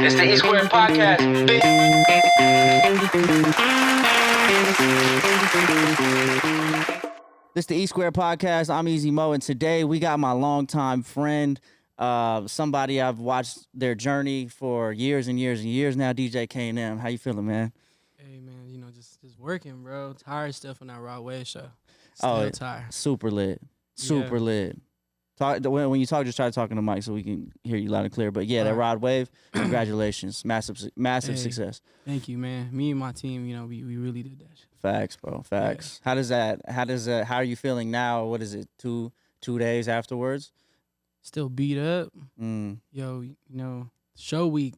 It's the E Square Podcast. This is the E Square Podcast. I'm Easy Mo, and today we got my longtime friend, somebody I've watched their journey for years and years and years now, DJ KAYNM. How you feeling, man? Hey man, just working, bro. Tired stuff on that Raw Wave show. Still tired. Super lit. Super lit. When you talk, just try talking to Mike so we can hear you loud and clear. But yeah, that Rod Wave, congratulations. Massive success. Thank you, man. Me and my team, we really did that shit. Facts, bro. Facts. Yeah. How are you feeling now? What is it? Two days afterwards? Still beat up. Yo, show week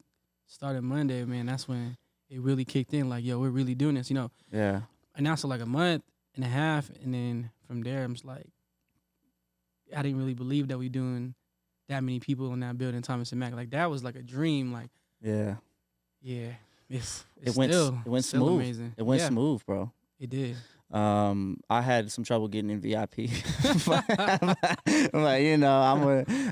started Monday, man. That's when it really kicked in. Like, yo, we're really doing this, Yeah. Announced it like a month and a half, and then from there, I'm just like, I didn't really believe that we doing that many people in that building, Thomas and Mack. Like, that was like a dream. Like, yeah. It went smooth. Amazing. It went smooth, bro. It did. I had some trouble getting in VIP. I'm like,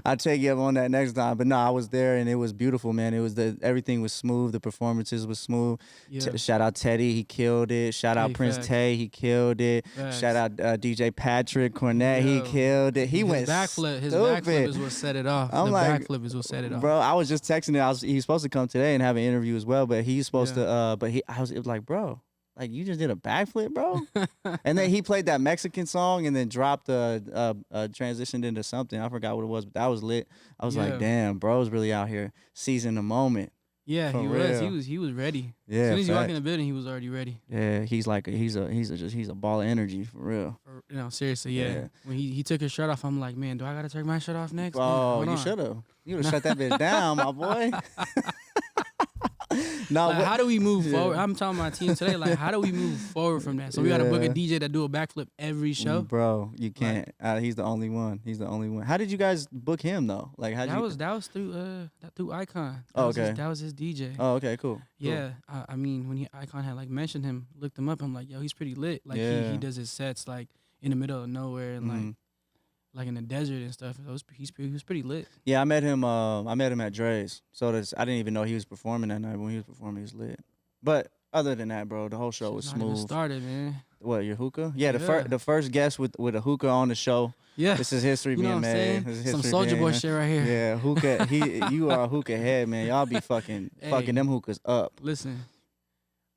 I'll take you up on that next time. But no, I was there and it was beautiful, man. Everything was smooth. The performances was smooth. Yeah. Shout out Teddy, he killed it. Shout out Prince Tay, he killed it. Shout out DJ Patrick Cornett, he killed it. He went backflip. His stupid. backflip is what set it off. Backflip is what set it off. Bro, I was just texting him. He's supposed to come today and have an interview as well, but he's supposed to. It was like, bro. Like, you just did a backflip, bro? And then he played that Mexican song and then dropped transitioned into something. I forgot what it was, but that was lit. I was like, damn, bro's really out here seizing the moment. Yeah, he real. was. He was ready. Yeah, as soon as you walk in the building, he was already ready. Yeah, he's a ball of energy for real. Seriously, yeah. When he took his shirt off, I'm like, man, do I gotta take my shirt off next? Oh, you should have. You would have shut that bitch down, my boy. No, like, how do we move forward? I'm talking to my team today. Like, how do we move forward from that? So we got to book a DJ that do a backflip every show. Bro, you can't. He's the only one. How did you guys book him though? Like, that was through Icon. That was his DJ. Oh, okay, cool. Yeah, I mean, when Icon had like mentioned him, looked him up. I'm like, yo, he's pretty lit. Like he does his sets like in the middle of nowhere and like in the desert and stuff. He was pretty lit. Yeah, I met him at Dre's. So I didn't even know he was performing that night. When he was performing, he was lit. But other than that, bro, the whole show was smooth. Not even started, man. What, your hookah? Yeah, the first guest with a hookah on the show. Yeah, this is history being made. Some Soulja Boy shit right here. Yeah, hookah. You are a hookah head, man. Y'all be fucking them hookahs up. Listen,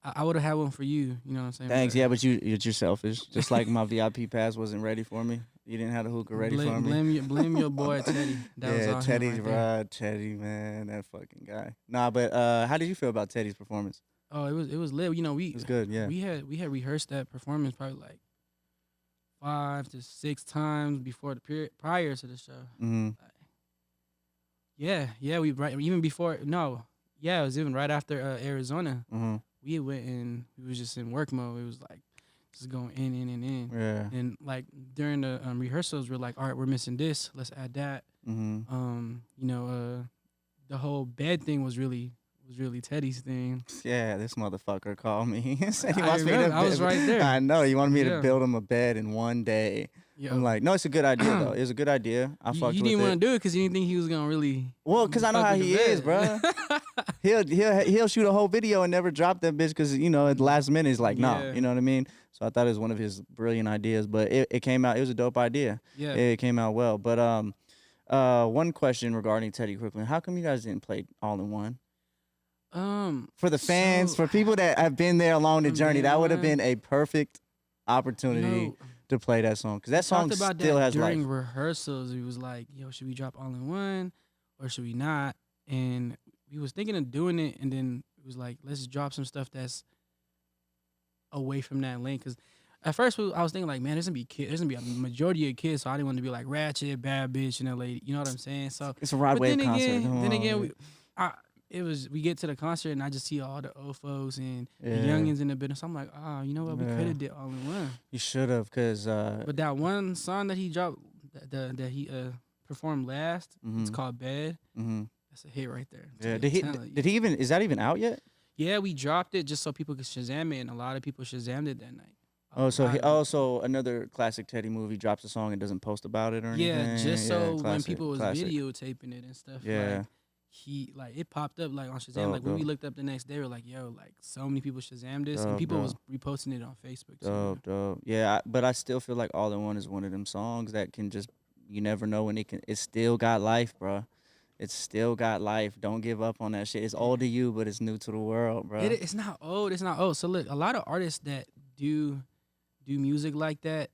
I would have had one for you. You know what I'm saying? Thanks. Yeah, but you're selfish. Just like my VIP pass wasn't ready for me. You didn't have the hookah ready for me. Blame your boy Teddy. Teddy's right. Teddy, man, that fucking guy. Nah, but how did you feel about Teddy's performance? Oh, it was lit. It was good. Yeah, we had rehearsed that performance probably like 5 to 6 times before the period prior to the show. Mm-hmm. Even before. No, yeah, it was even right after Arizona. Mm-hmm. We went and we was just in work mode. It was like just going in. Yeah. And like during the rehearsals, we're like, all right, we're missing this. Let's add that. Mm-hmm. The whole bed thing was really Teddy's thing. Yeah, this motherfucker called me. He I was right there. I know. He wanted me to build him a bed in one day. Yo. I'm like, no, it's a good idea though. It's a good idea. You didn't want to do it because you didn't think he was gonna really. Well, because I know how he is, bro. he'll shoot a whole video and never drop that bitch because at the last minute he's like, no, you know what I mean. So I thought it was one of his brilliant ideas, but it came out. It was a dope idea. Yeah, it came out well. But one question regarding Teddy Crooklyn: how come you guys didn't play all in one? For the fans, for people that have been there along the journey, that would have been a perfect opportunity to play that song, because that song still has life. During rehearsals, we was like, yo, should we drop all in one or should we not? And we was thinking of doing it, and then it was like, let's drop some stuff that's away from that lane. Because at first I was thinking like, man, there's gonna be a majority of kids, so I didn't want to be like ratchet, bad bitch, lady. You know what I'm saying? So it's a Rod Wave concert. Then again, we get to the concert and I just see all the old folks and the youngins in the business. So I'm like, you know what? We could have did all in one. You should have, because but that one song that he dropped, that he performed last, it's called Bad. Mm-hmm. That's a hit right there. Yeah. Did he even? Is that even out yet? Yeah, we dropped it just so people could Shazam it, and a lot of people Shazammed it that night. So another classic Teddy movie drops a song and doesn't post about it or anything. Yeah, just so when people was videotaping it and stuff. Yeah. Like, he like it popped up like on Shazam. Dope, Like when we dope. looked up the next day, we're like, yo, like so many people Shazam this, and Dope, people dope. was reposting it on Facebook too. Dope, dope. Yeah, but I still feel like All in One is one of them songs that can just, you never know when it still got life, bro. It's still got life. Don't give up on that shit. It's old to you, but it's new to the world, bro. It's not old. It's not old. So look, a lot of artists that do music like that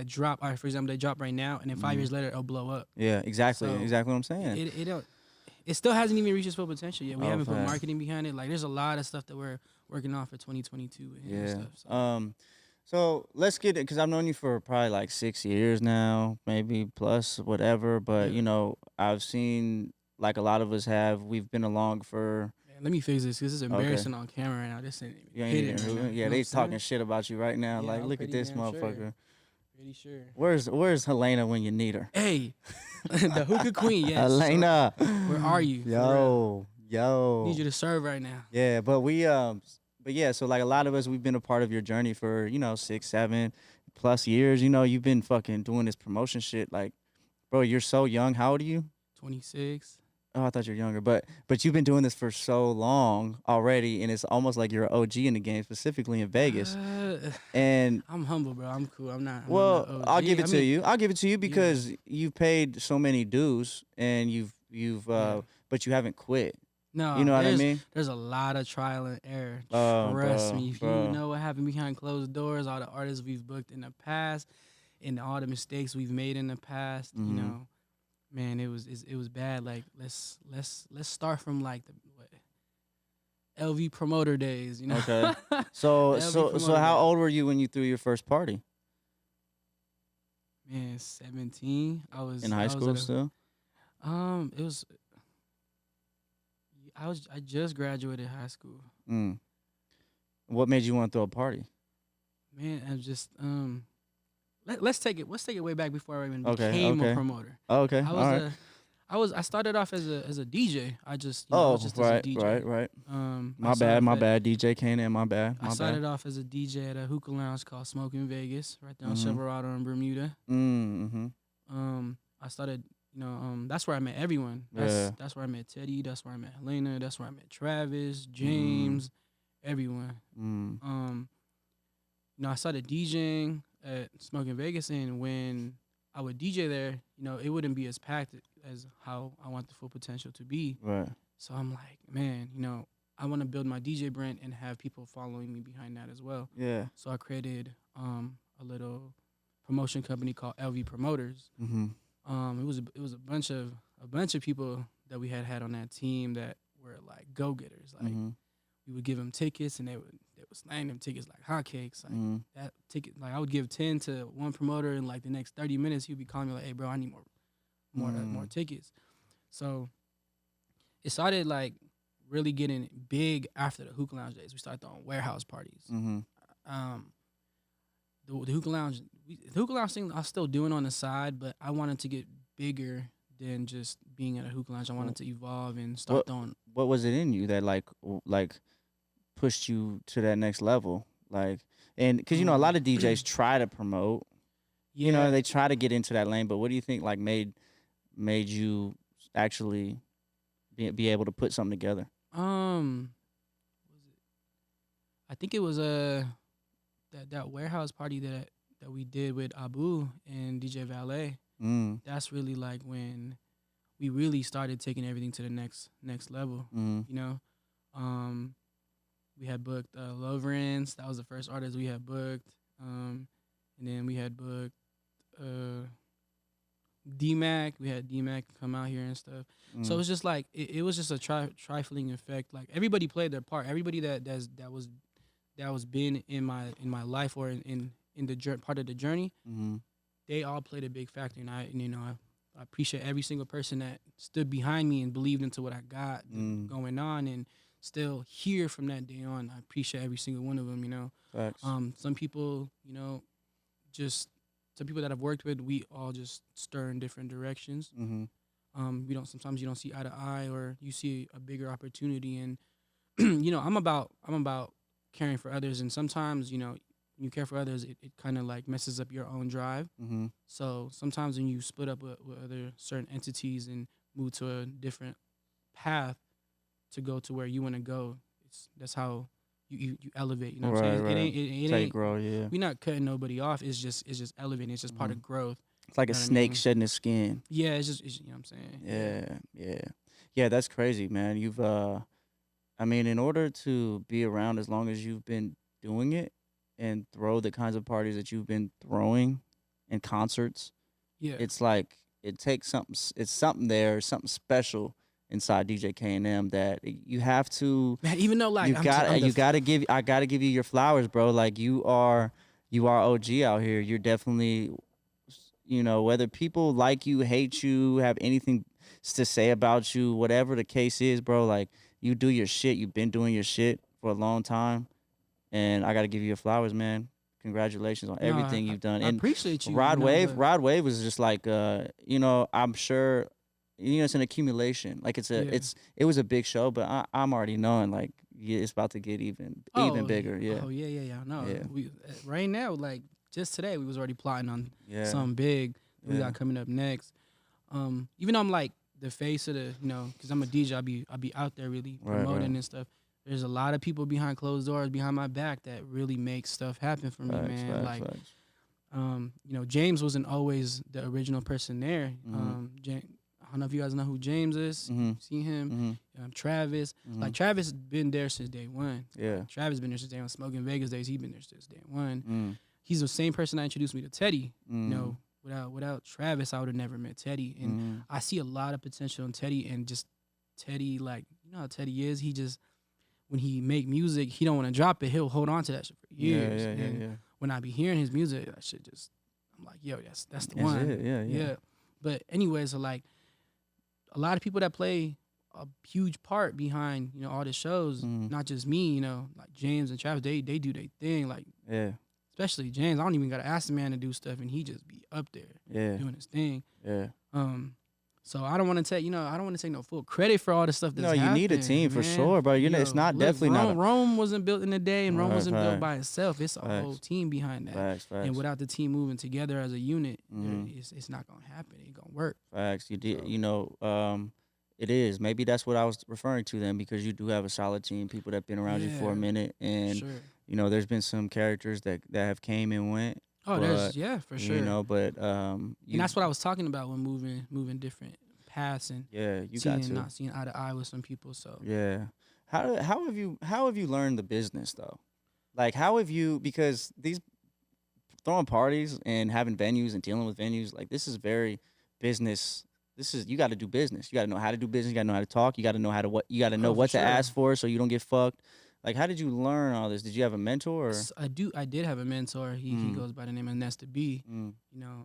drop. All right, for example, they drop right now, and then 5 years later it'll blow up. Yeah, exactly. So, exactly what I'm saying. It don't. It still hasn't even reached its full potential yet. We Oh, haven't put fact. marketing behind it. Like there's a lot of stuff that we're working on for 2022 and Yeah. stuff. So. So let's get it, because I've known you for probably like 6 years now, maybe plus whatever. But Yeah. you know, I've seen, like a lot of us have. We've been along for. Man, let me fix this because it's embarrassing on camera right now. This ain't even You ain't hitting even, right now. yeah, You know they what I'm talking saying? shit about you right now. Yeah, like, I'm look at pretty this damn motherfucker. sure. Pretty sure. Where's Helena when you need her? Hey, the hookah queen. Yes. Helena, So, where are you? For real. Yo. Need you to serve right now. Yeah, but yeah, so like a lot of us, we've been a part of your journey for, 6, 7+ years. You know, you've been fucking doing this promotion shit. Like, bro, you're so young. How old are you? 26. Oh, I thought you were younger, but you've been doing this for so long already, and it's almost like you're an OG in the game, specifically in Vegas. And I'm humble, bro. I'm cool. I'm not. well, I'm not OG. I'll give it to mean, you. I'll give it to you because you've paid so many dues, and but you haven't quit. No, You know what I mean? There's a lot of trial and error. Oh, Trust bro, me. If bro. you know what happened behind closed doors, all the artists we've booked in the past, and all the mistakes we've made in the past, you know, man, it was bad. Like let's start from like the LV promoter days, you know. Okay. So how old were you when you threw your first party? Man, 17. I was In high school still? It was. I just graduated high school. What made you want to throw a party? Man, I just let's take it way back before I even Okay, became okay. a promoter. Oh, okay. I started off as a DJ. I just I Oh, was just as right, a DJ. right. I started My off bad. DJ KAYNM, my bad. I started off as a DJ at a hookah lounge called Smoke in Vegas, right there on Silverado in Bermuda. I started, that's where I met everyone. That's where I met Teddy. That's where I met Helena. That's where I met Travis, James, everyone. I started DJing at Smoke in Vegas, and when I would DJ there, it wouldn't be as packed as how I want the full potential to be. Right. So I'm like, man, I want to build my DJ brand and have people following me behind that as well. Yeah. So I created a little promotion company called LV Promoters. It was a bunch of people that we had on that team that were like go getters. Like we would give them tickets, and they would slang them tickets like hotcakes. Like that ticket, like I would give 10 to one promoter, and like the next 30 minutes he'd be calling me like, "Hey, bro, I need more tickets." So it started like really getting big after the hookah lounge days. We started throwing warehouse parties. The hookah lounge thing I'm still doing on the side, but I wanted to get bigger than just being at a hookah lounge. I wanted to evolve and start throwing. What was it in you that like pushed you to that next level? Like, and because a lot of DJs try to promote, they try to get into that lane. But what do you think like made you actually be able to put something together? I think it was that warehouse party that we did with Abu and DJ Valet. That's really like when we really started taking everything to the next level. We had booked Loverins. That was the first artist we had booked. And then we had booked D-Mack. We had D-Mack come out here and stuff. So it was just like it was just a trifling effect. Like everybody played their part. Everybody that was been in my life or in the part of the journey, they all played a big factor. And I appreciate every single person that stood behind me and believed into what I got going on, and still here from that day on. I appreciate every single one of them. Facts. Some people, just some people that I've worked with, we all just stir in different directions. Sometimes you don't see eye to eye, or you see a bigger opportunity. And I'm about caring for others, and sometimes when you care for others, it kind of like messes up your own drive. So sometimes when you split up with other certain entities and move to a different path to go to where you want to go. That's how you elevate. You know what Right, I'm saying? right. It Take ain't. growth, yeah. We're not cutting nobody off. It's just elevating. It's just part of growth. It's like You a know what I snake mean? shedding its skin. Yeah, it's you know what I'm saying? Yeah. That's crazy, man. You've I mean, in order to be around as long as you've been doing it and throw the kinds of parties that you've been throwing and concerts, Yeah. it's like it takes something. It's something there, something special inside DJ KNM that you have to. Man, even though like You got. I'm You got to give. I got to give you your flowers, bro. Like you are. You are OG out here. You're definitely. You know, whether people like you, hate you, have anything to say about you, whatever the case is, bro. Like you do your shit. You've been doing your shit for a long time, and I got to give you your flowers, man. Congratulations on everything you've done. I And appreciate you. Rod you know, Wave, but- Rod Wave was just like, you know, I'm sure, you know, it's an accumulation. Like Yeah. it was a big show, but I'm already knowing like it's about to get even bigger. Yeah. Oh yeah. No, Yeah. we right now like just today we was already plotting on Yeah. something big that we Yeah. got coming up next. Even though I'm like the face of the, you know, because I'm a DJ, I'll be out there really Right, promoting right. and stuff. There's a lot of people behind closed doors, behind my back, that really make stuff happen for me, man. Like, Facts. you know, James wasn't always the original person there. I don't know if you guys know who James is. Mhm. Seen him. Mhm. Travis. Mhm. Like Travis been there since day one. Yeah. Travis been there since day one. Smoking Vegas days, he been there since day one. Mm. He's the same person that introduced me to Teddy. Mm. You know, without Travis, I would have never met Teddy. And Mm. I see a lot of potential in Teddy, and just Teddy, like, you know how Teddy is. He just, when he make music, he don't want to drop it. He'll hold on to that shit for years. And when I be hearing his music, that shit just, I'm like, yo, that's the That's one. it. Yeah. But anyways, so like, a lot of people that play a huge part behind, you know, all the shows, not just me, you know, like James and Travis, they do their thing. Like, Yeah. especially James, I don't even gotta ask the man to do stuff, and he just be up there Yeah. doing his thing. Yeah. So I don't want to take, you know, I don't want to take no full credit for all the stuff that's No, you need a team for man. sure, bro. You know, it's not definitely not. Rome wasn't built in a day, and Rome Right, wasn't built facts. by itself. It's a whole Facts. team behind that. Facts. And without the team moving together as a unit, Mhm. it's not gonna happen. It ain't gonna work. Facts. You did. So- You know, it is. Maybe that's what I was referring to then, because you do have a solid team, people that've been around you for Yeah. a minute, and Sure. you know, there's been some characters that have came and went. Oh, but, for sure. You know, but and that's what I was talking about when moving different paths and Yeah, you seeing got to. not seeing eye to eye with some people. So Yeah. How have you learned the business though? Like how have you, because these throwing parties and having venues and dealing with venues, like this is very business. This is, you got to do business. You got to know how to do business. You got to know how to talk. You got to know you got to know Oh, for what to sure. ask for so you don't get fucked. Like how did you learn all this? Did you have a mentor or? I did have a mentor. He goes by the name of Nesta B. Mm. You know,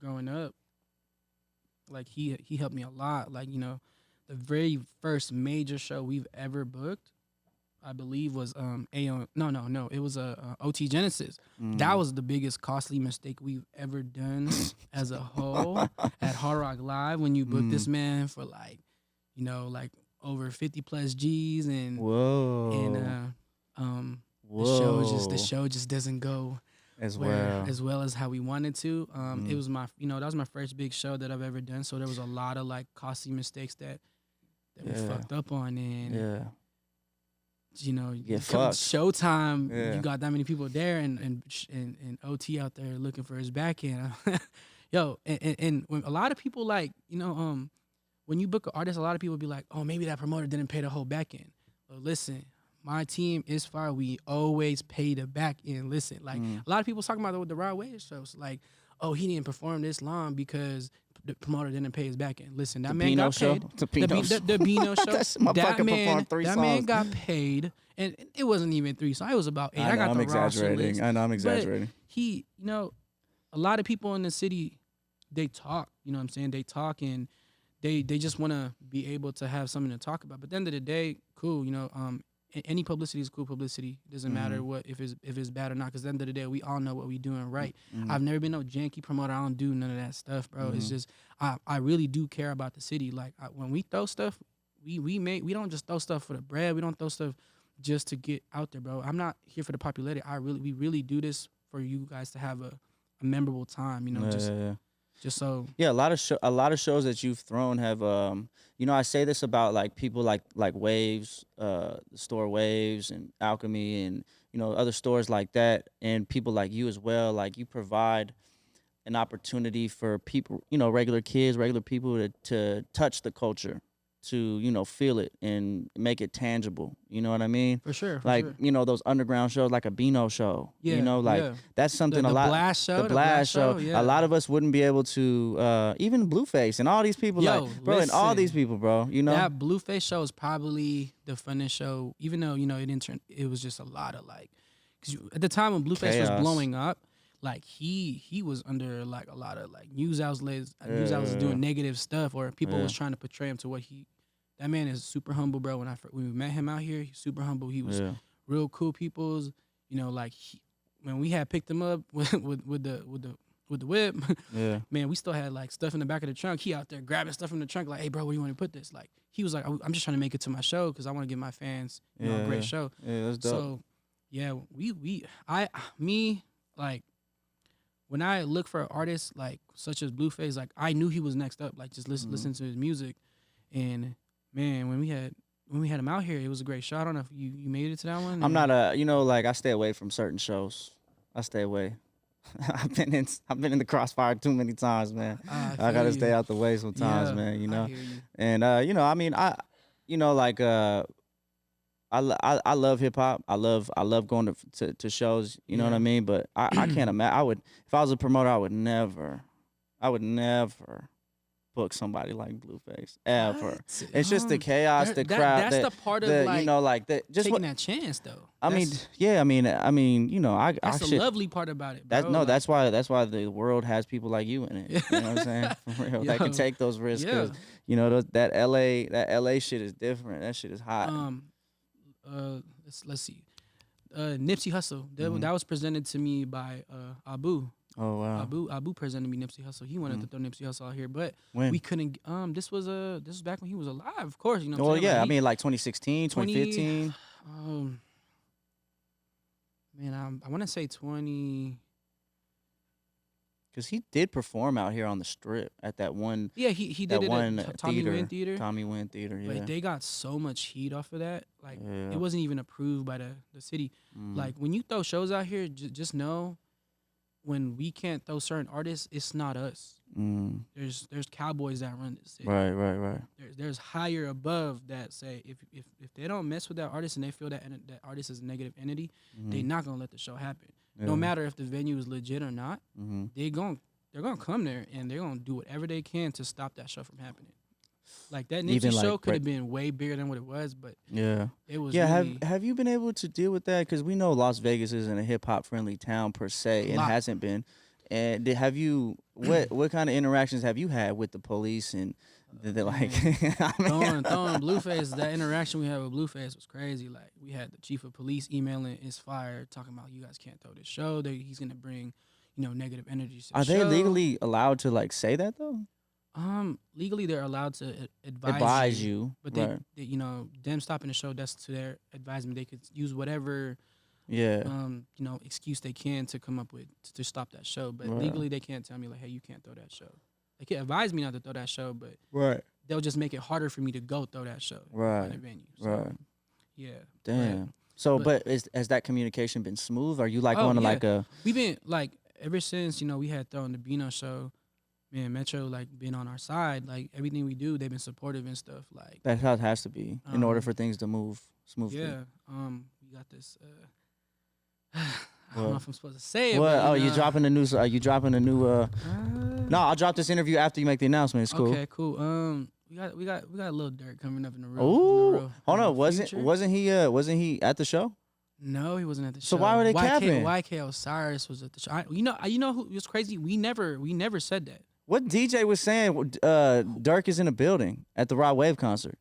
growing up, like he helped me a lot. Like, you know, the very first major show we've ever booked, I believe, was it was OT Genesis. That was the biggest costly mistake we've ever done as a whole at Hard Rock Live, when you book this man for like, you know, like over 50 plus G's, and Whoa. the show just doesn't go as as well as how we wanted to. It was that was my first big show that I've ever done. So there was a lot of like costly mistakes that we fucked up on, and you know, You get come fucked. showtime, Yeah. you got that many people there, and OT out there looking for his back end. Yo, and when a lot of people, like, you know, when you book an artist, a lot of people be like, oh, maybe that promoter didn't pay the whole back end. But listen, my team is fire. We always pay the back end. Listen, like a lot of people talking about the Rod Wave shows, like, oh, he didn't perform this long because the promoter didn't pay his back end. Listen, that The man Beano got show? paid. The Beano show. The Beano show. That motherfucker performed 3 that songs. man got paid, and it wasn't even 3 songs. It was about 8. I got I'm the roster exaggerating. list. I know I'm exaggerating. He, you know, a lot of people in the city, they talk. You know what I'm saying? They talk, and they just want to be able to have something to talk about. But at the end of the day, cool. You know, any publicity is cool publicity. It doesn't matter what if it's bad or not. Because at the end of the day, we all know what we doing right. I've never been no janky promoter. I don't do none of that stuff, bro. It's just I really do care about the city. Like when we throw stuff, we don't just throw stuff for the bread. We don't throw stuff just to get out there, bro. I'm not here for the popularity. We really do this for you guys to have a memorable time. You know, Just so Yeah, a lot of shows that you've thrown have you know, I say this about like people like Waves, the store Waves and Alchemy and you know other stores like that and people like you as well. Like you provide an opportunity for people, you know, regular kids, regular people to touch the culture, to, you know, feel it and make it tangible. You know what I mean? for sure, for Like, sure. you know, those underground shows like a Beano show. Yeah, You know, like yeah. that's something a The lot Blast show, the Blast show. yeah. A lot of us wouldn't be able to even Blueface and all these people Yo, like bro and all these listen. people, bro, you know? That Blueface show is probably the funnest show, even though you know it didn't turn. It was just a lot of like, because at the time when Blueface was Chaos. blowing up, like he was under like a lot of like news outlets doing negative stuff, or people was trying to portray him to what he. That man is super humble, bro. When we met him out here, he's super humble. He was real cool people's. You know, like when we had picked him up with the whip, Yeah. man, we still had like stuff in the back of the trunk. He out there grabbing stuff from the trunk, like, hey, bro, where you want to put this? Like, he was like, I'm just trying to make it to my show because I want to give my fans, you know, a great show. Yeah, that's dope. So, yeah, me, like, when I look for artists like such as Blueface, like I knew he was next up. Like, just listen to his music, and man, when we had him out here, it was a great show. I don't know if you made it to that one. I'm not a, you know, like I stay away from certain shows. I stay away. I've been in the crossfire too many times, man. I gotta stay out the way sometimes, man. You know, and you know, I mean, you know, like I love hip hop. I love going to shows. You know what I mean? But I can't imagine. I would, if I was a promoter, I would never book somebody like Blueface ever. What? It's just the chaos, the crowd. That's the part of like, you know, like just taking that chance though. I mean, yeah, I mean, you know, that's the lovely part about it, bro. That's no, that's why the world has people like you in it. You know what I'm saying? For real, that can take those risks. Yeah. You know, that LA shit is different. That shit is hot. Let's see. Nipsey Hussle. That was presented to me by Abu. Oh wow. Abu presented me Nipsey Hussle. He wanted to throw Nipsey Hussle out here, but when? we couldn't. This was back when he was alive, of course. You know. Well, yeah. Like I mean, like 2016, 2015. Man, I want to say 20. Because he did perform out here on the Strip at that one. Yeah, he did it one at Tommy Wynn Theater. Tommy Wynn Theater, yeah. But they got so much heat off of that. Like, it wasn't even approved by the city. Like, when you throw shows out here, just know when we can't throw certain artists, it's not us. There's cowboys that run this city. Right. There's higher above that say if they don't mess with that artist and they feel that that artist is a negative entity, they're not gonna let the show happen. Yeah. No matter if the venue is legit or not, they're gonna come there and they're gonna do whatever they can to stop that show from happening. Like that Nipsey show could have been way bigger than what it was, but it was. Yeah, really have you been able to deal with that? Because we know Las Vegas isn't a hip hop friendly town per se, and hasn't been. And have you what kind of interactions have you had with the police and they're like throwing Blueface? That interaction we had with Blueface was crazy. Like we had the chief of police emailing Is Fire talking about you guys can't throw this show. He's gonna bring negative energy to the Are show. they legally allowed to like say that though? Legally they're allowed to advise you, but they them stopping the show, that's to their advisement. They could use whatever excuse they can to come up with to stop that show, but legally they can't tell me like, hey, you can't throw that show. They can advise me not to throw that show, but they'll just make it harder for me to go throw that show at a venue. So, yeah. Damn. But has that communication been smooth? Are you like on like a? We've been like ever since we had thrown the Beano show. Man, Metro like been on our side. Like everything we do, they've been supportive and stuff. Like that's how it has to be in order for things to move smoothly. Yeah. We got this. I don't know if I'm supposed to say it. What? But, you dropping a new? Are you dropping a new? No, I'll drop this interview after you make the announcement. It's cool. Okay, cool. We got a little Dirt coming up in the room. Ooh, hold on. Wasn't he at the show? No, he wasn't at the show. So why were they capping? YK Osiris was at the show. You know who was crazy? We never said that. What DJ was saying? Dirk is in the building at the Rod Wave concert.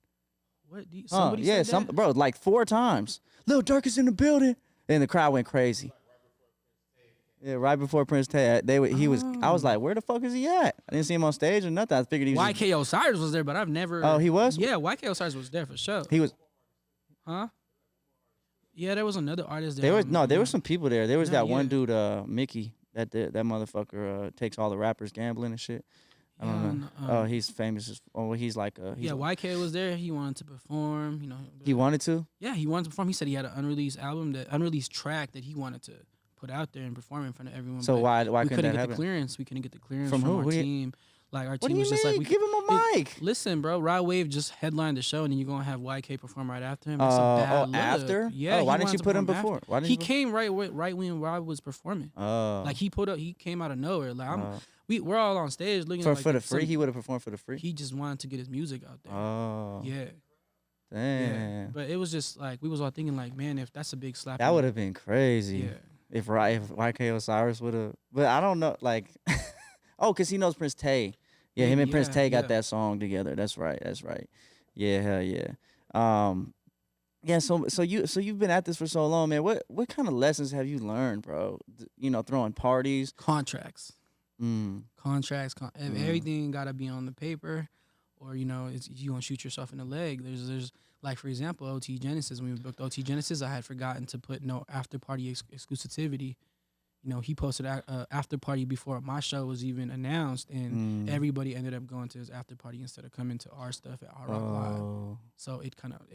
What? Somebody said that? Bro, like 4 times. Lil Dirk is in the building, and the crowd went crazy. Yeah, right before Prince Tay, he was. I was like, where the fuck is he at? I didn't see him on stage or nothing. I figured he was. YK Osiris was there, but I've never. Oh, he was. Yeah, YK Osiris was there for sure. He was. Huh? Yeah, there was another artist there. There were some people there. There was that one dude, Mickey. that motherfucker takes all the rappers gambling and shit. I don't know. Oh, he's famous as. Oh, he's like yeah, YK was there. He wanted to perform. You know, he wanted to. Yeah, he wanted to perform. He said he had an unreleased album, that unreleased track that he wanted to put out there and perform in front of everyone. So why we couldn't that get happen? the clearance? We couldn't get the clearance From who? our team. Like our team was just like, give him a mic. Listen, bro, Rod Wave just headlined the show, and then you're gonna have YK perform right after him. After? Yeah. Oh, why didn't you put him before? Why didn't he came right when Rod was performing. Oh. Like he came out of nowhere. Like we're all on stage looking for the free. He would have performed for the free. He just wanted to get his music out there. Oh. Yeah. Damn. Yeah. But it was just like we was all thinking like, man, if that's a big slap. That would have been crazy. Yeah. If YK Osiris would have, but I don't know, like, oh, cause he knows Prince Tay. Yeah, him and Prince Tay got that song together. That's right. Yeah, hell yeah. Yeah. So you've been at this for so long, man. What kind of lessons have you learned, bro? You know, throwing parties, contracts, everything gotta be on the paper, or you know, you gonna shoot yourself in the leg. There's like for example, OT Genesis. When we booked OT Genesis, I had forgotten to put no after party exclusivity. You know, he posted a after party before my show was even announced, and everybody ended up going to his after party instead of coming to our stuff at our Rock Live. So it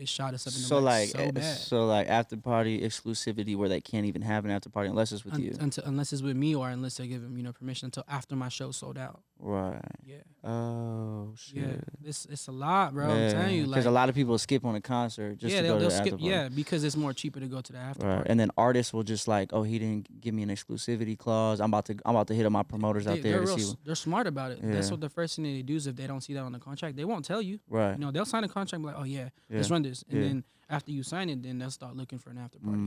shot us up in the leg so bad. So like after party exclusivity where they can't even have an after party unless it's with you. Unless it's with me or unless they give him permission until after my show sold out. Right. Yeah. Oh shit. Yeah. It's a lot, bro. I'm telling you, because a lot of people skip on a concert just to go to the after party. Yeah, because it's more cheaper to go to the after party. And then artists will just like, oh, he didn't give me an exclusivity clause. I'm about to hit up my promoters out there. They're smart about it. Yeah. That's what the first thing they do is if they don't see that on the contract, they won't tell you. Right. You know, they'll sign a contract and be like, oh yeah, let's run this, and then after you sign it, then they'll start looking for an after party.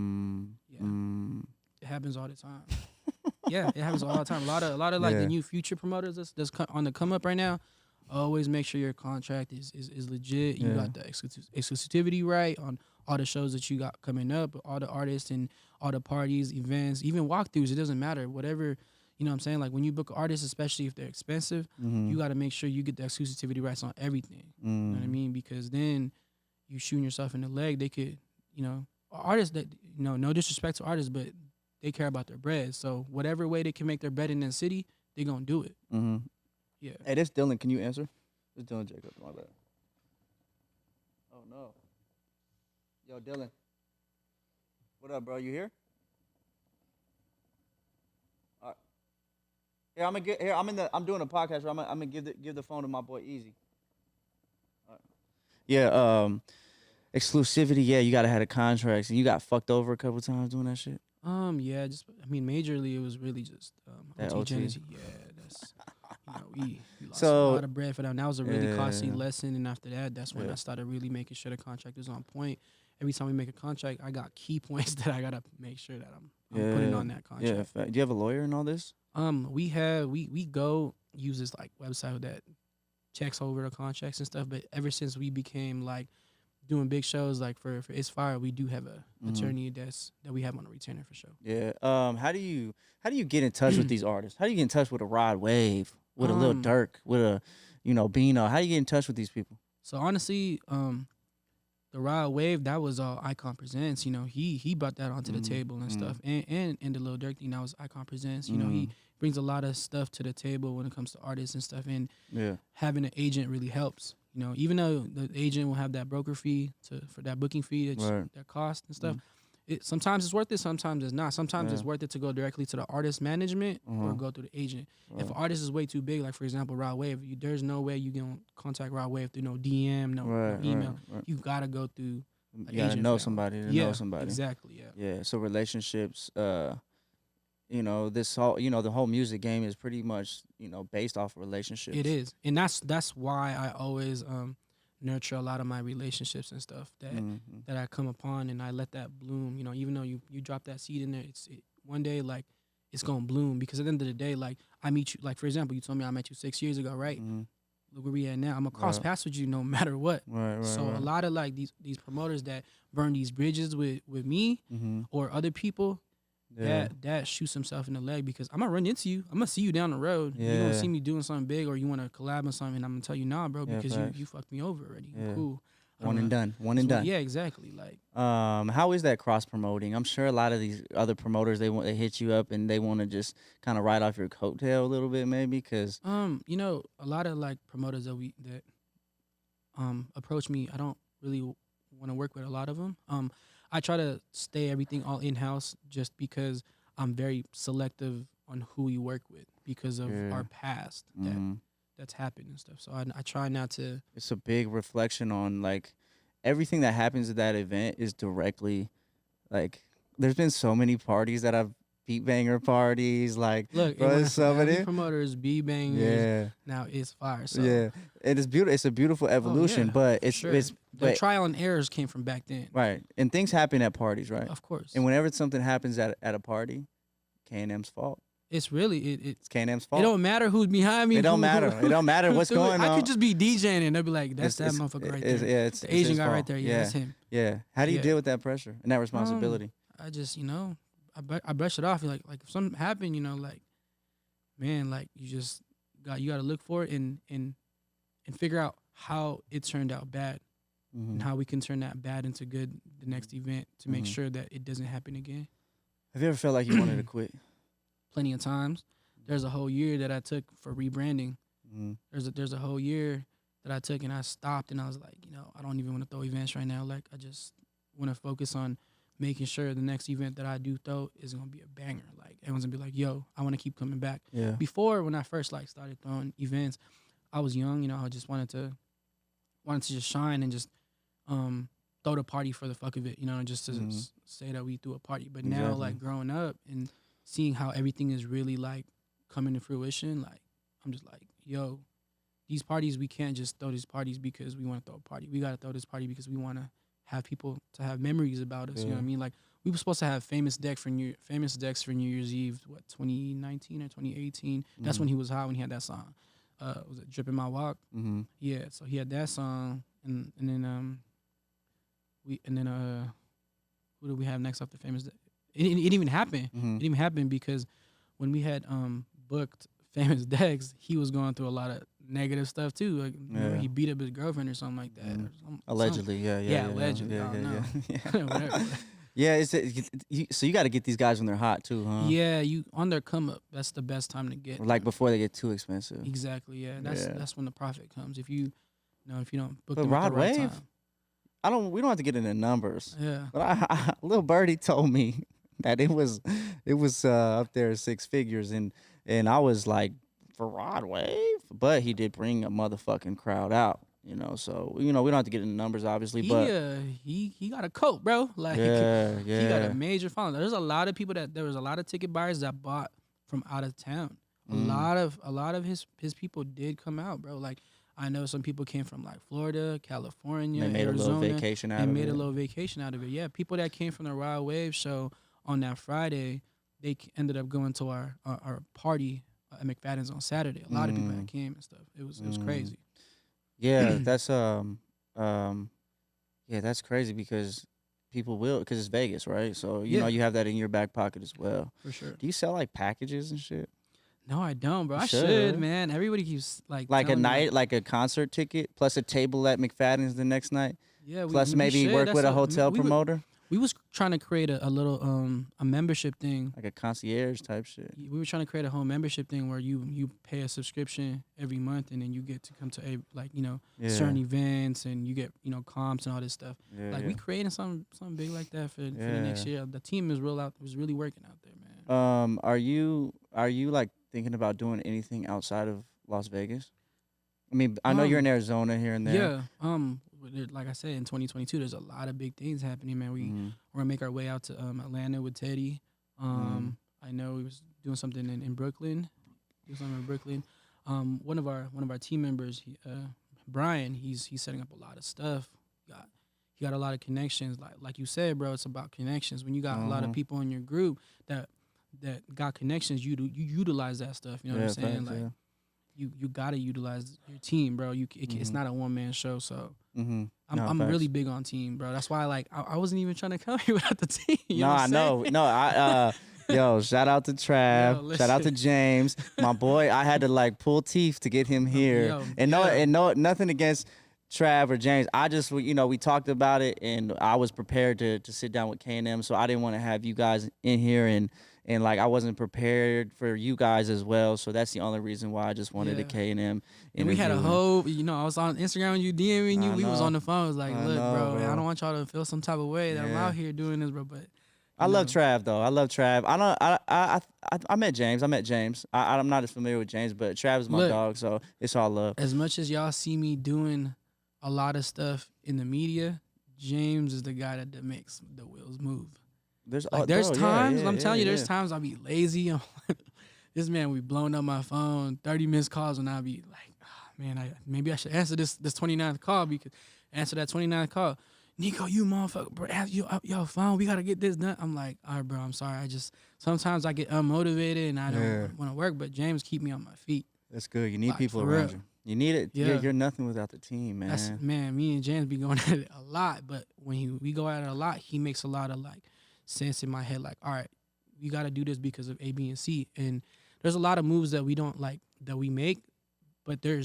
It happens all the time. Yeah, it happens all the time. A lot of like the new future promoters that's on the come up right now. Always make sure your contract is legit. You got the exclusivity right on all the shows that you got coming up, all the artists and all the parties, events, even walkthroughs. It doesn't matter. Whatever, you know what I'm saying? Like when you book artists, especially if they're expensive, you got to make sure you get the exclusivity rights on everything. You know what I mean? Because then you shooting yourself in the leg. They could, artists that, no disrespect to artists, but they care about their bread. So whatever way they can make their bread in the city, they're going to do it. Yeah. Hey, this Dylan. Can you answer? This Dylan Jacob. My bad. Oh, no. Yo, Dylan. What up, bro? You here? All right. Here, I'm doing a podcast. I'm gonna give the phone to my boy Easy. All right. Yeah. Exclusivity. Yeah, you gotta have the contracts, and you got fucked over a couple times doing that shit. Yeah. Majorly it was really just OT Genesis. Yeah, that's. We lost a lot of bread for that. And that was a really costly lesson. And after that, that's when I started really making sure the contract was on point. Every time we make a contract, I got key points that I gotta make sure that I'm putting on that contract. Yeah. Do you have a lawyer and all this? We go use this like website that checks over the contracts and stuff. But ever since we became like doing big shows, like for It's Fire, we do have a attorney that we have on a retainer for sure. Yeah. How do you get in touch with these artists? How do you get in touch with a Rod Wave, with a Lil Durk, with a Bino? How do you get in touch with these people? So honestly, the Rod Wave, that was all Icon Presents. He brought that onto the table and stuff. And the Lil Durk thing, that was Icon Presents. He brings a lot of stuff to the table when it comes to artists and stuff. And having an agent really helps. Even though the agent will have that broker fee for that booking fee that cost and stuff, sometimes it's worth it, sometimes it's not. Sometimes it's worth it to go directly to the artist management or go through the agent. If an artist is way too big, like for example Rod Wave, there's no way you can contact Rod Wave through no DM, no email. You gotta go through. You gotta know somebody to know somebody. Exactly. Yeah. So relationships. This whole the whole music game is pretty much based off of relationships. It is, and that's why I always nurture a lot of my relationships and stuff that I come upon, and I let that bloom. Even though you drop that seed in there, one day like it's gonna bloom, because at the end of the day, like I meet you, like for example, you told me I met you 6 years ago, right? Look where we at now. I'm gonna cross paths with you no matter what. So a lot of like these promoters that burn these bridges with me or other people. That shoots himself in the leg, because I'm gonna run into you. I'm gonna see you down the road. You gonna see me doing something big, or you want to collab on something, and I'm gonna tell you, nah, bro, because you fucked me over already. Cool. One and done. One and done. Yeah, exactly. Like, how is that cross promoting? I'm sure a lot of these other promoters they hit you up and they want to just kind of ride off your coattail a little bit, maybe, because you know, a lot of like promoters that approach me, I don't really want to work with a lot of them. I try to stay everything all in house just because I'm very selective on who we work with because of our past that's happened and stuff. So I try not to. It's a big reflection on like everything that happens at that event is directly like. There's been so many parties that I've beat banger parties. Like, look, bro, so many promoters, beat bangers. Yeah. Now it's fire. So. Yeah, it is beautiful. It's a beautiful evolution, but it's sure. it's the trial and errors came from back then. Right, and things happen at parties, right? Of course. And whenever something happens at a party, KAYNM's fault. It's really it's KAYNM's fault. It don't matter who's behind me. It don't matter. It don't matter what's going on. I could just be DJing and they'll be like, "That's that motherfucker right there." Yeah, it's the Asian guy fault. right there. Yeah, that's him. Yeah. How do you deal with that pressure and that responsibility? I just, you know, I brush it off. Like if something happened, you know, like, man, like you got to look for it and figure out how it turned out bad and how we can turn that bad into good the next event to make sure that it doesn't happen again. Have you ever felt like you wanted to quit? Plenty of times. There's a whole year that I took for rebranding. There's a whole year that I took and I stopped and I was like, you know, I don't even want to throw events right now. Like I just want to focus on making sure the next event that I do throw is gonna be a banger. Like everyone's gonna be like, yo, I want to keep coming back. Yeah. Before, when I first like started throwing events, I was young. You know, I just wanted to just shine and just throw the party for the fuck of it. You know, just to say that we threw a party. But now, like growing up and seeing how everything is really like coming to fruition, like I'm just like, yo, these parties, we can't just throw these parties because we want to throw a party. We gotta throw this party because we want to have people to have memories about us. You know what I mean? Like we were supposed to have famous decks for New Year's Eve, 2019 or 2018. That's when he was hot when he had that song. Was it Drippin' My Walk? Yeah, so he had that song, and then who did we have next after famous? It didn't even happen. It didn't even happen because when we had booked famous decks, he was going through a lot of negative stuff too. Like he beat up his girlfriend or something like that. Or allegedly, yeah, allegedly. Yeah. Yeah, so you got to get these guys when they're hot too, huh? Yeah, you on their come up. That's the best time to get. Like before they get too expensive. Exactly. Yeah, that's when the profit comes. If you don't book but them Rod at the right Wave, time. We don't have to get into numbers. Yeah. But little birdie told me that it was up there 6 figures and I was like, for Rod Wave, but he did bring a motherfucking crowd out. You know, so we don't have to get into numbers, obviously, but he got a coat, bro. Like he got a major following. There was a lot of ticket buyers that bought from out of town. A lot of his people did come out, bro. Like I know some people came from like Florida, California, they made Arizona. A little vacation out of it. Made a little vacation out of it. Yeah, people that came from the Rod Wave show on that Friday, they ended up going to our party at McFadden's on Saturday. A lot of people that came and stuff. It was crazy. Yeah, that's that's crazy because because it's Vegas, right? So you know you have that in your back pocket as well. For sure. Do you sell like packages and shit? No, I don't, bro. I should, man. Everybody keeps like a night, like a concert ticket plus a table at McFadden's the next night. Yeah, plus maybe work with a hotel promoter. We was trying to create a little a membership thing, like a concierge type shit. We were trying to create a whole membership thing where you pay a subscription every month and then you get to come to certain events and you get comps and all this stuff. We creating something big like that for the next year. The team was really working out there, man. Are you like thinking about doing anything outside of Las Vegas? I mean, I know you're in Arizona here and there. Yeah. Like I said, in 2022, there's a lot of big things happening, man. We're gonna make our way out to Atlanta with Teddy. I know we was doing something in Brooklyn. One of our team members, Brian, he's setting up a lot of stuff. He got a lot of connections. Like you said, bro, it's about connections. When you got a lot of people in your group that got connections, you utilize that stuff. You know what I'm saying? Thanks, You gotta utilize your team, bro. It's not a one man show, so I'm really big on team, bro. That's why I wasn't even trying to come here without the team. I know. Yo, shout out to Trav, shout out to James, my boy. I had to pull teeth to get him here, nothing against Trav or James. I just, you know, we talked about it, and I was prepared to sit down with KAYNM, so I didn't want to have you guys in here, and like I wasn't prepared for you guys as well, so that's the only reason why I just wanted a KAYNM interview. And we had a whole, you know, I was on Instagram with you DMing you. We was on the phone. It was like, look, bro, I don't want y'all to feel some type of way that I'm out here doing this, bro. But I love Trav though. I love Trav. I met James. I'm not as familiar with James, but Trav is my dog, so it's all love. As much as y'all see me doing a lot of stuff in the media, James is the guy that makes the wheels move. There's times, I'm telling you, there's times I'll be lazy. This man, we blowing up my phone, 30 missed calls, and I'll be like, oh, man, maybe I should answer this 29th call, because answer that 29th call. Nico, you motherfucker, bro, yo, phone, we got to get this done. I'm like, all right, bro, I'm sorry. Sometimes I get unmotivated and I don't want to work, but James keep me on my feet. That's good. You need people around you. You need it. Yeah. You're nothing without the team, man. Man, me and James be going at it a lot, but when we go at it a lot, he makes a lot of like sense in my head, like, all right, we got to do this because of A, B, and C. And there's a lot of moves that we don't like, that we make, but they're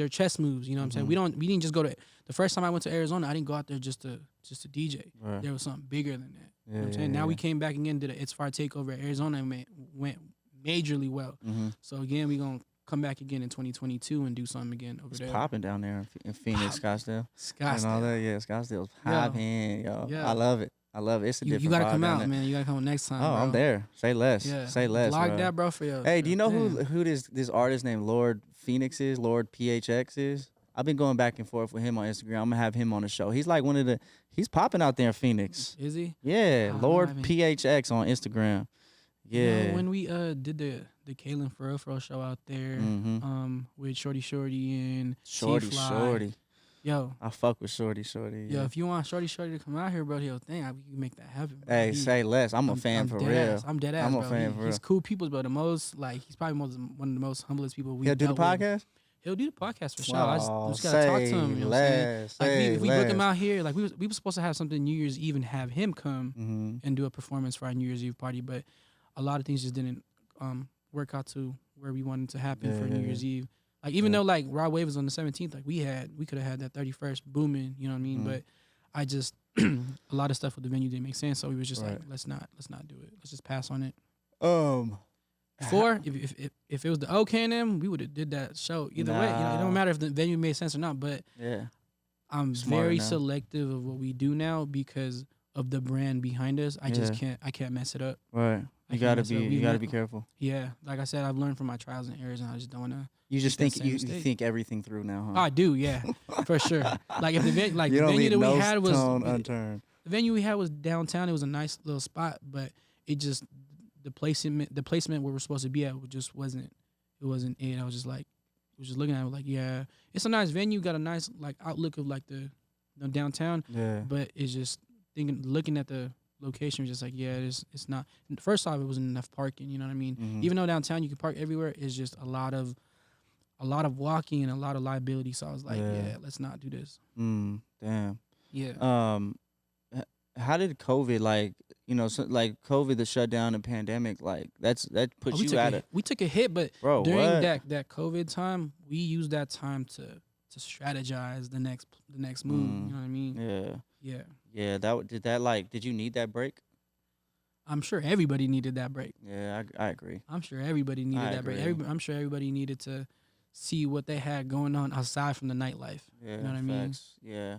chess moves, you know what I'm saying? We didn't just go to, the first time I went to Arizona, I didn't go out there just to DJ. Right. There was something bigger than that. You know what I'm saying? Now we came back again, did an It's Fire takeover at Arizona, and went majorly well. So again, we going to come back again in 2022 and do something again over there. It's popping down there in Phoenix, Scottsdale. And all that, Scottsdale's popping, yo. I love it. It's a different You gotta vibe come down out, there. man. You gotta come next time. Oh, bro. I'm there. Say less. Say less. Block that, bro, for you. Hey, do you know who this artist named Lord Phoenix is? Lord PHX is? I've been going back and forth with him on Instagram. I'm gonna have him on the show. He's like he's popping out there in Phoenix. Is he? Yeah, Lord PHX on Instagram. Yeah. You know, when we did the KAYNM for real show out there, with Shorty and Shorty. Yo, I fuck with Shorty. Yo, if you want Shorty to come out here, bro, we can make that happen. Bro. Hey, say less. I'm a fan for real. I'm dead ass. I'm a fan for real. He's cool people, but he's probably one of the most humblest people we. He'll do the podcast. He'll do the podcast for sure. I just gotta talk to him. You know what I'm saying? If we book him out here, like we were supposed to have something New Year's Eve and have him come and do a performance for our New Year's Eve party, but a lot of things just didn't work out to where we wanted to happen for New Year's Eve. Like even though like Raw Wave was on the 17th, like we could have had that 31st booming, you know what I mean? But I just a lot of stuff with the venue didn't make sense, so we was just like, let's not do it. Let's just pass on it. Before, if it was the KAYNM, we would have did that show either way. You know, it don't matter if the venue made sense or not. But I'm very selective of what we do now because of the brand behind us. I just can't mess it up. Right. You gotta be careful. Yeah, like I said, I've learned from my trials and errors, and I just don't wanna. You just think everything through now, huh? I do, yeah, for sure. Like if the venue that we had was unturned. The venue we had was downtown. It was a nice little spot, but it just the placement where we're supposed to be at just wasn't. It wasn't it. I was just looking at it like, yeah, it's a nice venue, got a nice like outlook of like the downtown. Yeah. But it's just looking at the location was just like, yeah, it's not. First off, it wasn't enough parking. You know what I mean? Even though downtown you can park everywhere, it's just a lot of walking and a lot of liability. So I was like, yeah, let's not do this. Damn. Yeah. How did COVID, like, you know, COVID, the shutdown and pandemic, like that put you at it? We took a hit, but during that COVID time, we used that time to strategize the next move. You know what I mean? Yeah. Yeah. Did you need that break? I'm sure everybody needed that break. Yeah, I agree. I'm sure everybody needed that break. I'm sure everybody needed to see what they had going on outside from the nightlife. Yeah, you know what I mean? Yeah.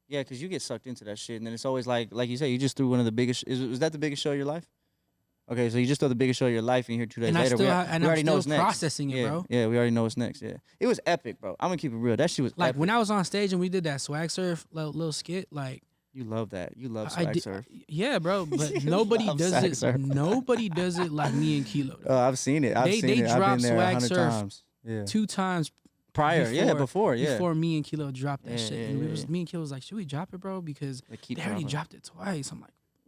Yeah, because you get sucked into that shit, and then it's always like you said, you just threw one of the biggest. Was that the biggest show of your life? Okay, so you just threw the biggest show of your life, and you're here 2 days later. We already know what's next. Processing it, bro. Yeah, we already know what's next. Yeah, it was epic, bro. I'm gonna keep it real. That shit was like epic. When I was on stage and we did that swag surf little skit, like. You love that. You love swag surf. Yeah, bro. But nobody does it. Surf. Nobody does it like me and Kilo. Oh, I've seen it. They dropped swag surf times. 2 times prior. Before me and Kilo dropped that shit. And me and Kilo was like, should we drop it, bro? Because they already dropped it twice.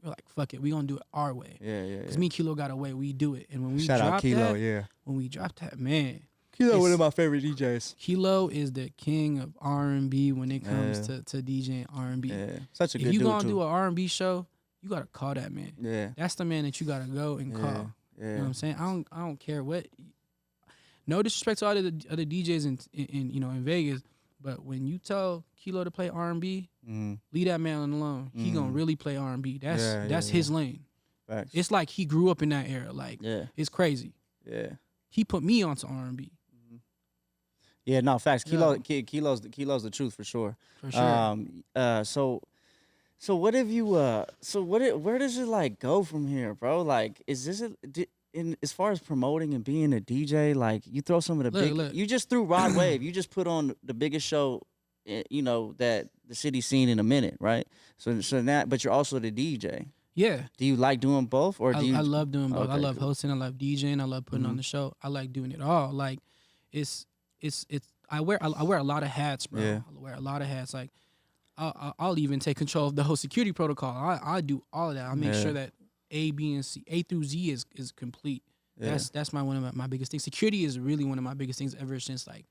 We're like, fuck it. We gonna do it our way. Yeah. Because me and Kilo got away. We do it. And when we Shout out Kilo, when we dropped that, man. Kilo, one of my favorite DJs. Kilo is the king of R&B when it comes to DJing R&B. Yeah, such a good dude. If you gonna do an R&B show, you gotta call that man. Yeah, that's the man that you gotta go and call. Yeah. You know what I'm saying? I don't care what. No disrespect to all the other DJs in Vegas, But when you tell Kilo to play R&B, Mhm. leave that man alone. He gonna really play R&B. That's his lane. Facts. It's like he grew up in that era. Like it's crazy. Yeah. He put me onto R&B. Yeah, no, facts. Yeah. Kilo's the truth for sure. For sure. So what have you where does it like go from here, bro? Like, is this in as far as promoting and being a DJ, like you throw some of the Look. you just threw Rod Wave. You just put on the biggest show, you know, that the city's seen in a minute, right? So that, but you're also the DJ. Yeah. Do you like doing both, or do you? I love doing both. Okay, I love cool. hosting. I love DJing. I love putting on the show. I like doing it all. Like, it's. I wear a lot of hats, bro. Yeah. I wear a lot of hats. Like, I'll even take control of the whole security protocol. I do all of that. I make sure that A, B, and C, A through Z is complete. Yeah. That's one of my biggest things. Security is really one of my biggest things ever since, like,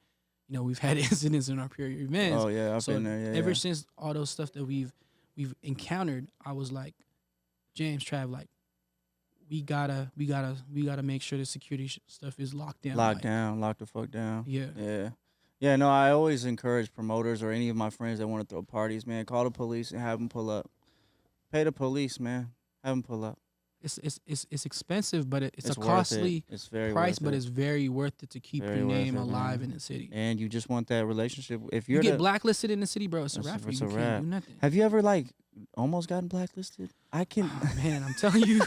you know, we've had incidents in our period events. Oh yeah, I've been there. Yeah, ever since all those stuff that we've encountered, I was like, James, Trav, like, we gotta make sure the security stuff is locked down. Lock the fuck down. Yeah. Yeah, no, I always encourage promoters or any of my friends that want to throw parties, man, call the police and have them pull up. Pay the police, man. Have them pull up. It's expensive, but it's a worth costly It's very price, worth but it. it's very worth it to keep Very your worth name it, alive man. in the city. And you just want that relationship. If You you're get blacklisted in the city, bro, it's a wrap for you. it's You a can't wrap. do nothing. Have you ever like almost gotten blacklisted? I can. Oh, man, I'm telling you.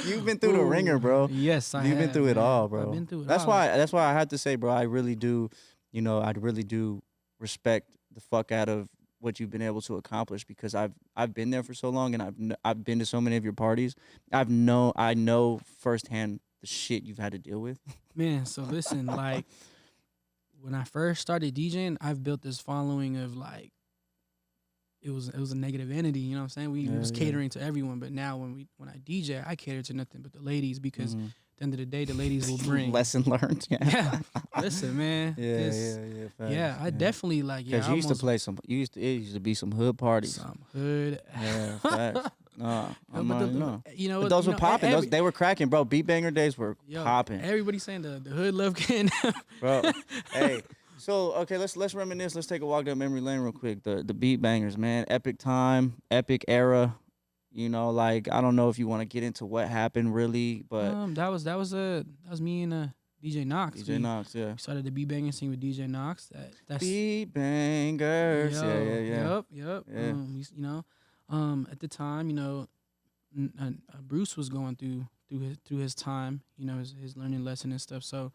You've been through the ringer, bro. Yes, You've been through it all, bro. I've been through it That's all. why I have to say, bro, I really do, you know, I really do respect the fuck out of what you've been able to accomplish, because I've been there for so long, and I've been to so many of your parties. I know firsthand the shit you've had to deal with. Man, so listen, like, when I first started DJing, I've built this following of, like, it was a negative entity, you know what I'm saying? We was catering to everyone, but now when I DJ, I cater to nothing but the ladies, because at the end of the day, the ladies will bring Lesson learned. Yeah. Listen, man. Facts, I definitely like. Because you used to play some. It used to be some hood parties. Some hood. Yeah, facts. No, you know, but those were popping. They were cracking, bro. Beat banger days were popping. Everybody's saying the hood love KAYNM. Bro, hey. So okay, let's reminisce. Let's take a walk down memory lane real quick. The beat bangers, man. Epic time, epic era. You know, like, I don't know if you want to get into what happened really, but that was me and DJ Knox. Knox, yeah. We started the beat banging scene with DJ Knox. That's beat bangers. Yep. Yeah. You know, at the time, you know, Bruce was going through his time, you know, his learning lesson and stuff. So,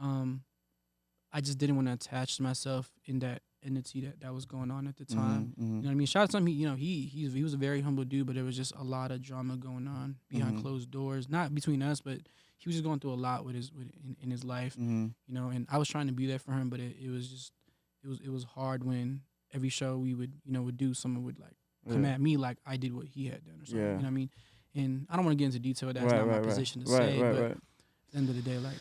I just didn't want to attach myself in that entity that was going on at the time. You know what I mean? Shout out to him. He was a very humble dude, but there was just a lot of drama going on behind closed doors, not between us, but he was just going through a lot in his life. You know, and I was trying to be there for him, but it was hard when every show we would do, someone would like come at me like I did what he had done or something. You know what I mean? And I don't want to get into detail. That's not my position to say. But at the end of the day, like,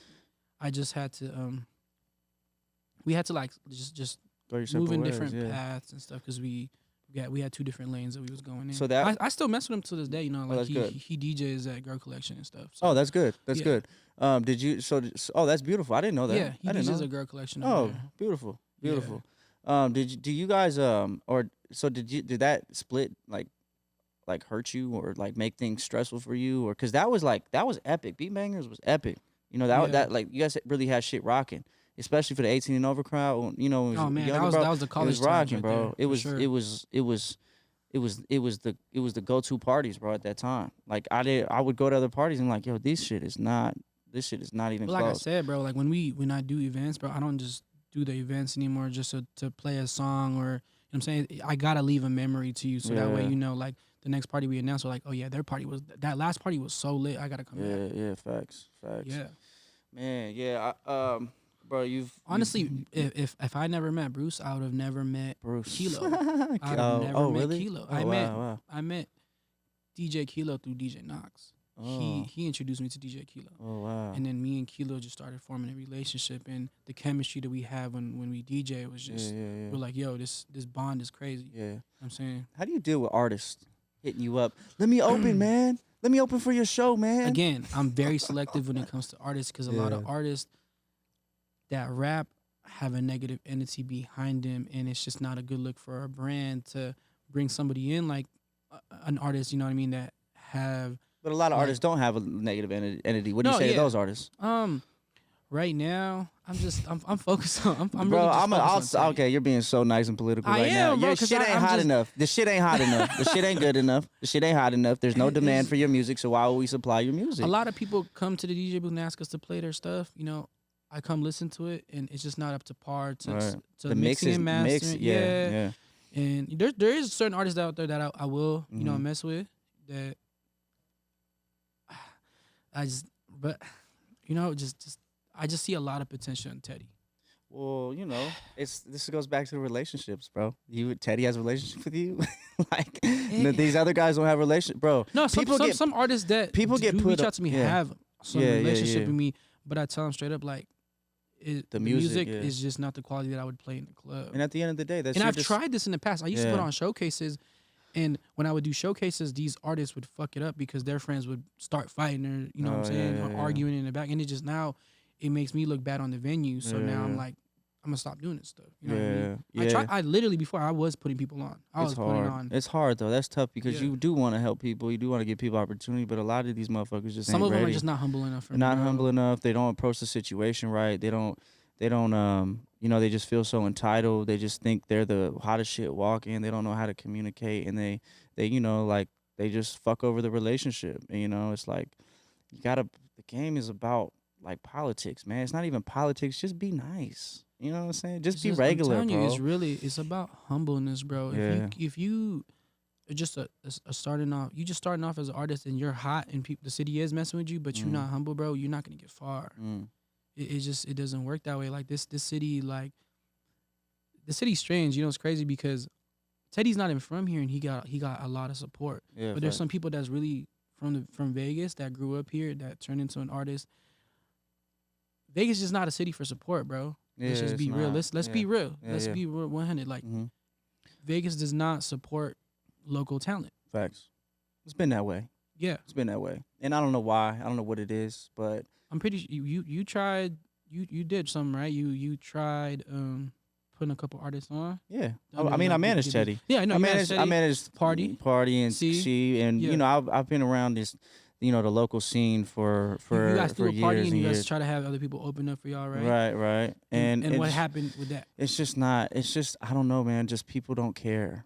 I just had to we had to like just move in different paths and stuff, because we had two different lanes that we was going in. So that I still mess with him to this day, you know, like he DJs at Girl Collection and stuff. So. Oh, that's good. That's good. Did you? Oh, that's beautiful. I didn't know that. Yeah, he DJs at Girl Collection. Oh, beautiful. Yeah. Did you guys did that split like hurt you or like make things stressful for you, or because that was epic. Beat Bangers was epic. You know that like you guys really had shit rocking. Especially for the 18 and over crowd, you know. Oh man, younger, that was the college. It was rocking, right bro. there, it was the go-to parties, bro. At that time, like I would go to other parties and like, yo, this shit is not even like close. I said, bro, like when I do events, bro, I don't just do the events anymore just to play a song, or, you know what I'm saying. I gotta leave a memory to you, so that way you know, like, the next party we announce, we're like, oh yeah, that last party was so lit. I gotta come back. Yeah, facts. Yeah, man, yeah. Bro, honestly, if I never met Bruce, I would have never met Bruce. Kilo. I would have never met really? Kilo. Oh, I met DJ Kilo through DJ Knox. Oh. He introduced me to DJ Kilo. Oh wow. And then me and Kilo just started forming a relationship, and the chemistry that we have when we DJ was just we're like, yo, this bond is crazy. Yeah. I'm saying. How do you deal with artists hitting you up? Let me open, man. Let me open for your show, man. Again, I'm very selective when it comes to artists, because a lot of artists that rap, have a negative entity behind them, and it's just not a good look for a brand to bring somebody in like an artist, you know what I mean, that have. But a lot of like, artists don't have a negative entity. What do you No, say to yeah. those artists? Right now, I'm focused on. I'm Bro, really just focused on Teddy. okay. You're being so nice and political I right now. am, bro, Your 'cause shit ain't I'm hot just- enough. The shit ain't hot enough. The shit ain't good enough. The shit ain't hot enough. There's no demand It's- for your music, so why would we supply your music? A lot of people come to the DJ booth and ask us to play their stuff. You know, I come listen to it, and it's just not up to par to Right. to The mixing mix is and mastering. yeah. And there is certain artists out there that I will you know Mhm. mess with that but you know just I just see a lot of potential in Teddy. Well, you know, this goes back to the relationships, bro. Teddy has a relationship with you, like these other guys don't have relationship, bro. No, some artists that people get do put reach up- out to me yeah. have some Yeah, yeah, relationship yeah. with me, but I tell them straight up like the music, music yeah. is just not the quality that I would play in the club. And at the end of the day, that's And your I've tried this in the past. I used to put Yeah. on showcases, and when I would do showcases, these artists would fuck it up because their friends would start fighting or you know what I'm Oh, saying, yeah, or yeah. arguing in the back, and it just now it makes me look bad on the venue. So now I'm Yeah. like, I'm gonna stop doing this stuff. You know what I mean? Yeah. I literally before I was putting people on. I was It's putting hard. on. It's hard though. That's tough because Yeah. you do want to help people. You do want to give people opportunity, but a lot of these motherfuckers just Some ain't of them ready. are just not humble enough for They're me. not bro. humble enough. They don't approach the situation right. They don't you know, they just feel so entitled. They just think they're the hottest shit walking. They don't know how to communicate, and they you know, like they just fuck over the relationship. And you know, it's like the game is about like politics, man. It's not even politics. Just be nice. You know what I'm saying? Just be regular, I'm telling bro. you, it's about humbleness, bro. Yeah. If you just a starting off, you just starting off as an artist and you're hot and the city is messing with you, but you're not humble, bro. You're not gonna get far. It doesn't work that way. Like this city, like the city's strange. You know, it's crazy because Teddy's not even from here and he got a lot of support. Yeah, But there's facts. some people that's really from Vegas that grew up here that turned into an artist. Vegas is not a city for support, bro. Let's just it's be real. not. Let's Yeah. be real. Yeah, Let's yeah. be real 100. Like Mhm. Vegas does not support local talent. Facts. It's been that way. Yeah, It's been that way, and I don't know why. I don't know what it is, but I'm pretty. You tried. You did something right. You tried putting a couple artists on. yeah. Don't I mean, I really managed get Teddy. Yeah, I know. I you managed Party. and See? she, and Yeah. you know, I've been around this, you know, the local scene for You guys for do a party years and you guys years. try to have other people open up for y'all, right? Right. And what it's- happened with that? It's just not. It's just I don't know, man. Just people don't care.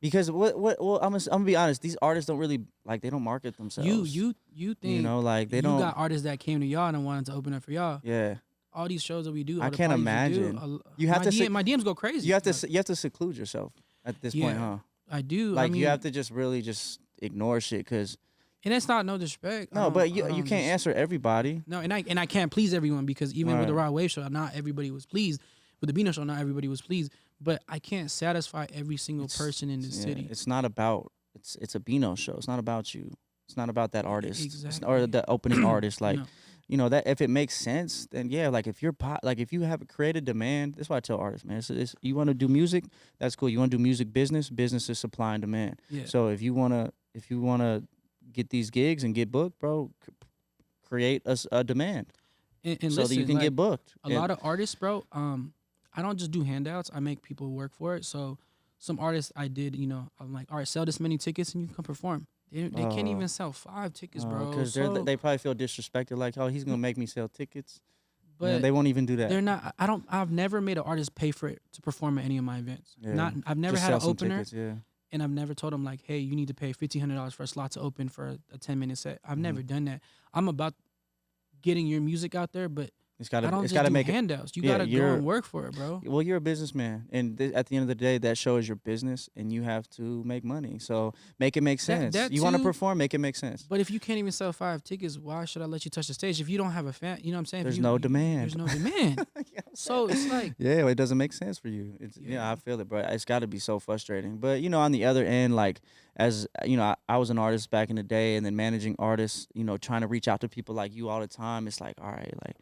Because well, I'm gonna be honest. These artists don't really like. They don't market themselves. You think you know, like they you don't. got artists that came to y'all and wanted to open up for y'all. Yeah. All these shows that we do, I all the can't parties we do, imagine. You have to my DMs go crazy. You have to Like, you have to seclude yourself at this point, Yeah. huh? I do. Like I mean, you have to just really just ignore shit, cause and that's not no disrespect. I no, don't- but I you don't can't just- answer everybody. No, and I can't please everyone because even with the Right. Raw Wave show, not everybody was pleased. With the Beano show, not everybody was pleased. But I can't satisfy every single person in the Yeah, city. It's not about it's a Beano show. It's not about you. It's not about that artist. Exactly. Or the opening artist. Like No. you know that if it makes sense, then yeah. Like if you're like if you have a created demand, that's why I tell artists, man. You want to do music, that's cool. You want to do music business is supply and demand. Yeah. So if you wanna get these gigs and get booked, bro, create a demand And so listen, that you can like, get booked. a lot of artists, bro. I don't just do handouts. I make people work for it. So some artists I did, you know, I'm like, all right, sell this many tickets and you can come perform. They can't even sell 5 tickets, bro. because So, they probably feel disrespected. Like, oh, he's gonna make me sell tickets. but You know, they won't even do that. they're not. I've never made an artist pay for it to perform at any of my events. Yeah. I've never Just had sell an some opener, tickets, yeah. and I've never told them like, hey, you need to pay $1,500 for a slot to open for a 10-minute set. I've Mm-hmm. never done that. I'm about getting your music out there, but It's I don't it's just do make it. handouts. You yeah, gotta go you're- and work for it, bro. Well, you're a businessman, and at the end of the day, that show is your business, and you have to make money. So make it make sense. that You want to too- perform, make it make sense. But if you can't even sell 5 tickets, why should I let you touch the stage? If you don't have a fan, you know what I'm saying? If There's you- no you- demand. There's no demand. So it's like, Yeah, it doesn't make sense for you. Yeah, Yeah. I feel it, bro. It's got to be so frustrating. But you know, on the other end, like as you know, I was an artist back in the day, and then managing artists, you know, trying to reach out to people like you all the time. It's like, all right, like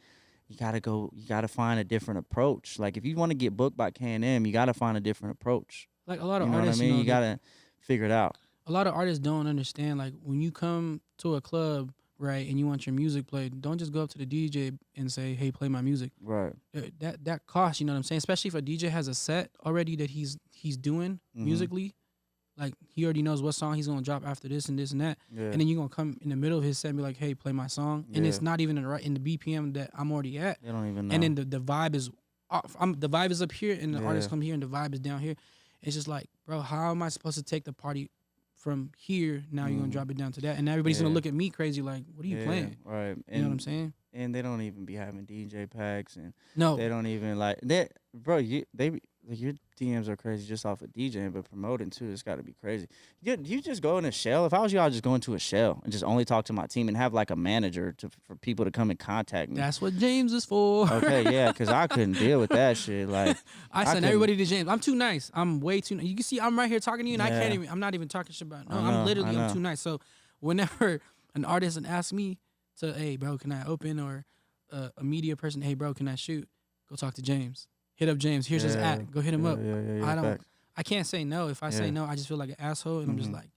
you gotta find a different approach. Like if you want to get booked by KAYNM, you gotta find a different approach. like a lot You of know artists, what I mean? you know, You gotta figure it out. a lot of artists don't understand. Like when you come to a club right, and you want your music played, don't just go up to the DJ and say, "Hey, play my music." Right. That costs, you know what I'm saying? Especially if a DJ has a set already that he's doing musically, like he already knows what song he's gonna drop after this and this and that, Yeah. and then you're gonna come in the middle of his set and be like, "Hey, play my song," and it's not even in the BPM that I'm already at. They don't even know. And then the vibe is off. The vibe is up here, and the artist come here, and the vibe is down here. It's just like, bro, how am I supposed to take the party from here? Now you're gonna drop it down to that, and everybody's gonna look at me crazy, like, what are you playing? Right. And, you know what I'm saying? And they don't even be having DJ packs, and no, they don't even like that, bro. Your DMs are crazy just off of DJing, but promoting too. It's got to be crazy. You just go in a shell. If I was you, I'd just go into a shell and just only talk to my team and have like a manager for people to come and contact me. That's what James is for. Okay, yeah, because I couldn't deal with that shit. Like I send everybody to James. I'm too nice. I'm way too. You can see I'm right here talking to you, and I can't even. I'm not even talking shit about. No, I'm too nice. So whenever an artist asks me to, hey bro, can I open, or a media person, hey bro, can I shoot? Go talk to James. Hit up James. Here's his app. Go hit him up. I can't say no. If I say no, I just feel like an asshole, and I'm just like,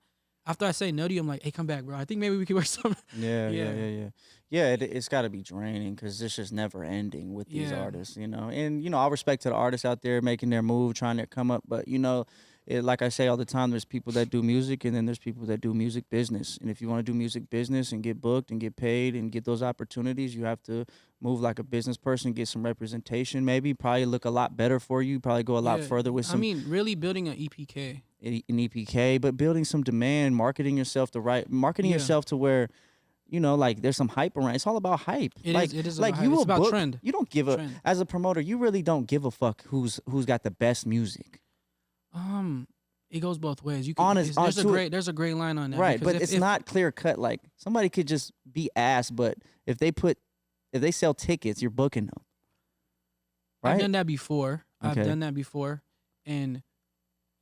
after I say no to you, I'm like, hey, come back, bro. I think maybe we could work something. Yeah, it's got to be draining because it's just never ending with these artists, you know. And, you know, all respect to the artists out there making their move, trying to come up. But, you know, like I say all the time, there's people that do music, and then there's people that do music business. And if you want to do music business and get booked and get paid and get those opportunities, you have to move like a business person, get some representation, maybe probably look a lot better for you, probably go a lot further with some. I mean, really building an EPK. An EPK, but building some demand, marketing yourself yourself to where, you know, like there's some hype around. It's all about hype. It is like you will about trend. You don't give as a promoter, you really don't give a fuck who's got the best music. It goes both ways. You can, there's a great line on that. Right, but it's not clear cut. Like somebody could just be ass, but if they sell tickets, you're booking them. Right? I've done that before. And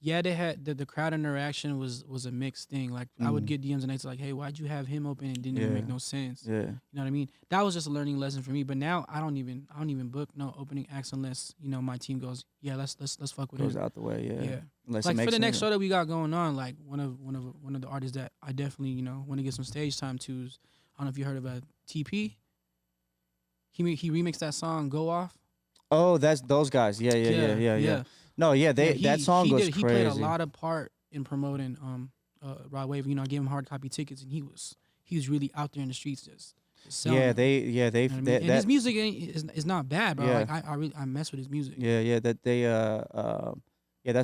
yeah, they had the crowd interaction was a mixed thing. Like I would get DMs and it's like, hey, why'd you have him open? It didn't even make no sense. Yeah. You know what I mean? That was just a learning lesson for me. But now I don't even book no opening acts unless, you know, my team goes, yeah, let's fuck with it. Goes out the way, yeah. Unless like for the next show that we got going on, like one of the artists that I definitely, you know, want to get some stage time to is, I don't know if you heard of TP. He remixed that song "Go Off." Oh, that's those guys. Yeah. No, that song goes crazy. He played a lot of part in promoting Rod Wave. You know, I gave him hard copy tickets, and he was really out there in the streets just selling. And his music is not bad, bro. Yeah. Like I mess with his music. That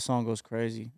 song goes crazy.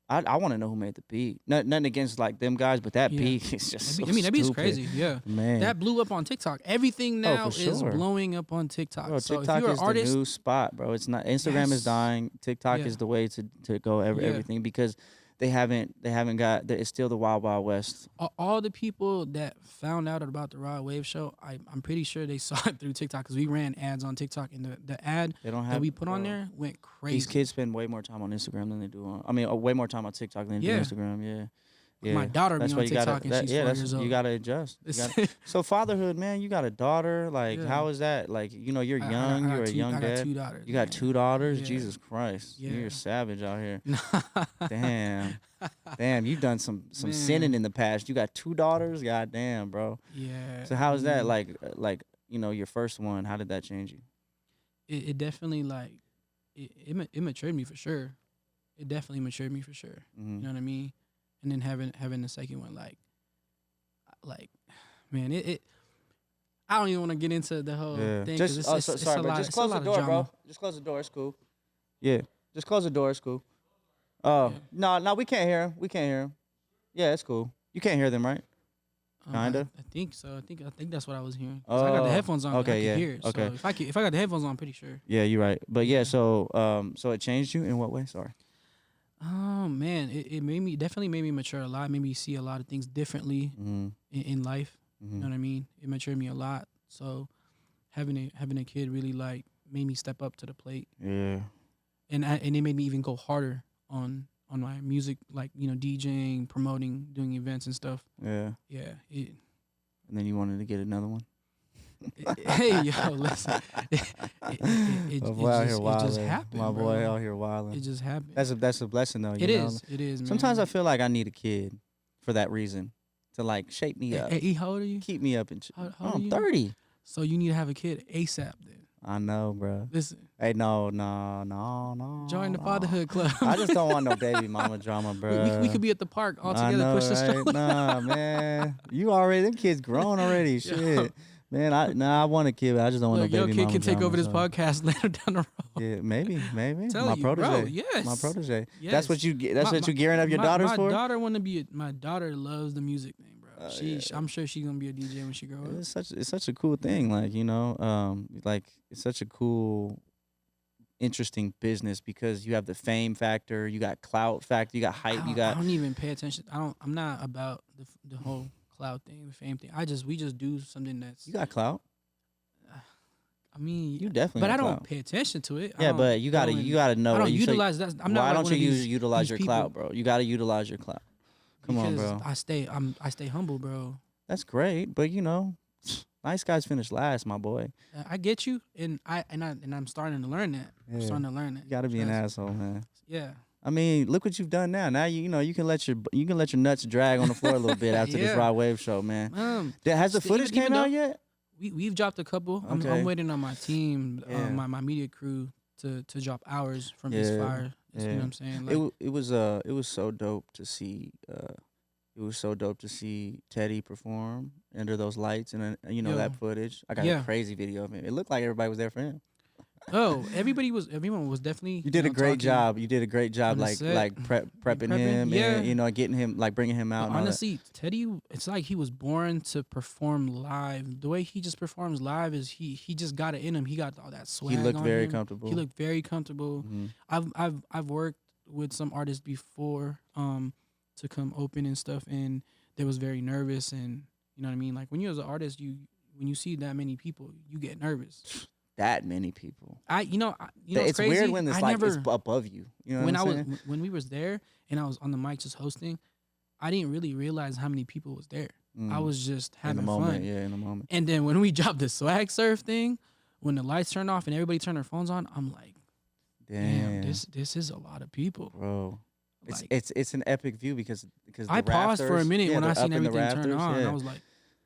I want to know who made the beat. Nothing against like them guys, but that beat is just so that beat's crazy. Yeah, man, that blew up on TikTok. Everything now is blowing up on TikTok. Bro, so TikTok if you're is an artist, the new spot, bro. It's not Instagram is dying. TikTok is the way to go everything because they haven't got. It's still the wild west. All the people that found out about the Rod Wave show, I'm pretty sure they saw it through TikTok because we ran ads on TikTok, and the ad that we put on there went crazy. These kids spend way more time on Instagram than they do on. I mean, way more time on TikTok than they do Instagram. Yeah. Yeah. My daughter be on TikTok and she's 4 years old. You gotta adjust. So fatherhood, man, you got a daughter. Like, how is that? Like, you know, you're young. You're a young dad. I got 2 daughters. You got 2 daughters. Yeah. Jesus Christ, you're a savage out here. Damn, you've done some sinning in the past. You got 2 daughters. God damn, bro. Yeah. So how is that? Like you know, your first one. How did that change you? It definitely like it matured me for sure. It definitely matured me for sure. Mm-hmm. You know what I mean? And then having the second one, like, man, it. I don't even want to get into the whole thing. Just close the door, bro. Just close the door. It's cool. Yeah, just close the door. It's cool. Oh no, we can't hear him. We can't hear him. Yeah, it's cool. You can't hear them, right? Kinda. I think so. I think that's what I was hearing. I got the headphones on. Okay, I could hear it. Okay. So if I got the headphones on, I'm pretty sure. Yeah, you're right. But yeah, so it changed you in what way? Sorry. Oh man, it definitely made me mature a lot. Made me see a lot of things differently in life. Mm-hmm. You know what I mean? It matured me a lot. So having a kid really like made me step up to the plate. Yeah. And it made me even go harder on my music, like, you know, DJing, promoting, doing events and stuff. Yeah. Yeah. And then you wanted to get another one. Hey, yo, listen. It just happened. My boy out here wilding. It just happened. That's a blessing though. It is, man. Sometimes I feel like I need a kid for that reason. to like shape me up, Hey, how old are you? keep me up and How old are I'm you? 30. So you need to have a kid ASAP then. I know, bro. Listen. Hey, no. Join the fatherhood club. I just don't want no baby mama drama, bro. We could be at the park all together, know, push the right? stroller. Nah, man. You already, them kids grown already. Shit. Man, I want a kid, but I just don't want no baby your kid mama can take drama, over this so. podcast later down the road. Yeah, maybe. Tell My you, protege. bro, yes. My protege. Yes. That's what you get. That's what you gearing up your daughters my for? My daughter loves the music thing, bro. I'm sure she's gonna be a DJ when she grows up. It's such a cool thing, like, you know, like it's such a cool, interesting business because you have the fame factor, you got clout factor, you got hype, you got. I don't even pay attention. I'm not about the whole clout thing, the fame thing. We just do something that's. You got clout. I mean, you definitely. But got I don't clout. pay attention to it. Yeah, but you gotta know. I don't you utilize that. I'm not. Why like don't you these utilize your people. clout, bro? You gotta utilize your clout. Come on, bro. I stay humble, bro. That's great, but you know, nice guys finish last, my boy. I get you, and I'm starting to learn that. Yeah. I'm starting to learn that. You gotta be an asshole, man. Yeah. I mean, look what you've done now. Now you know you can let your nuts drag on the floor a little bit after this Rod Wave show, man. Has the footage came out yet? We've dropped a couple. Okay. I'm waiting on my team, Yeah. my media crew to drop ours from his fire. You know what I'm saying? Like, it was so dope to see. It was so dope to see Teddy perform under those lights and that footage. I got a crazy video of him. It looked like everybody was there for him. Oh, everyone was definitely. You did a great job. You did a great job, prepping him, and getting him, like bringing him out. But honestly, Teddy, it's like he was born to perform live. The way he just performs live is he just got it in him. He got all that swag. He looked on very him. comfortable. He looked very comfortable. Mm-hmm. I've worked with some artists before to come open and stuff, and they was very nervous, and you know what I mean. Like when you as an artist, when you see that many people, you get nervous. That many people. It's crazy? Weird when it's it's above you. You know when we was there and I was on the mic just hosting, I didn't really realize how many people was there. I was just having fun. Yeah, in the moment. And then when we dropped the swag surf thing, when the lights turned off and everybody turned their phones on, I'm like, damn, this is a lot of people, bro. Like, it's an epic view because I paused for a minute when I seen everything turn on. Yeah. I was like,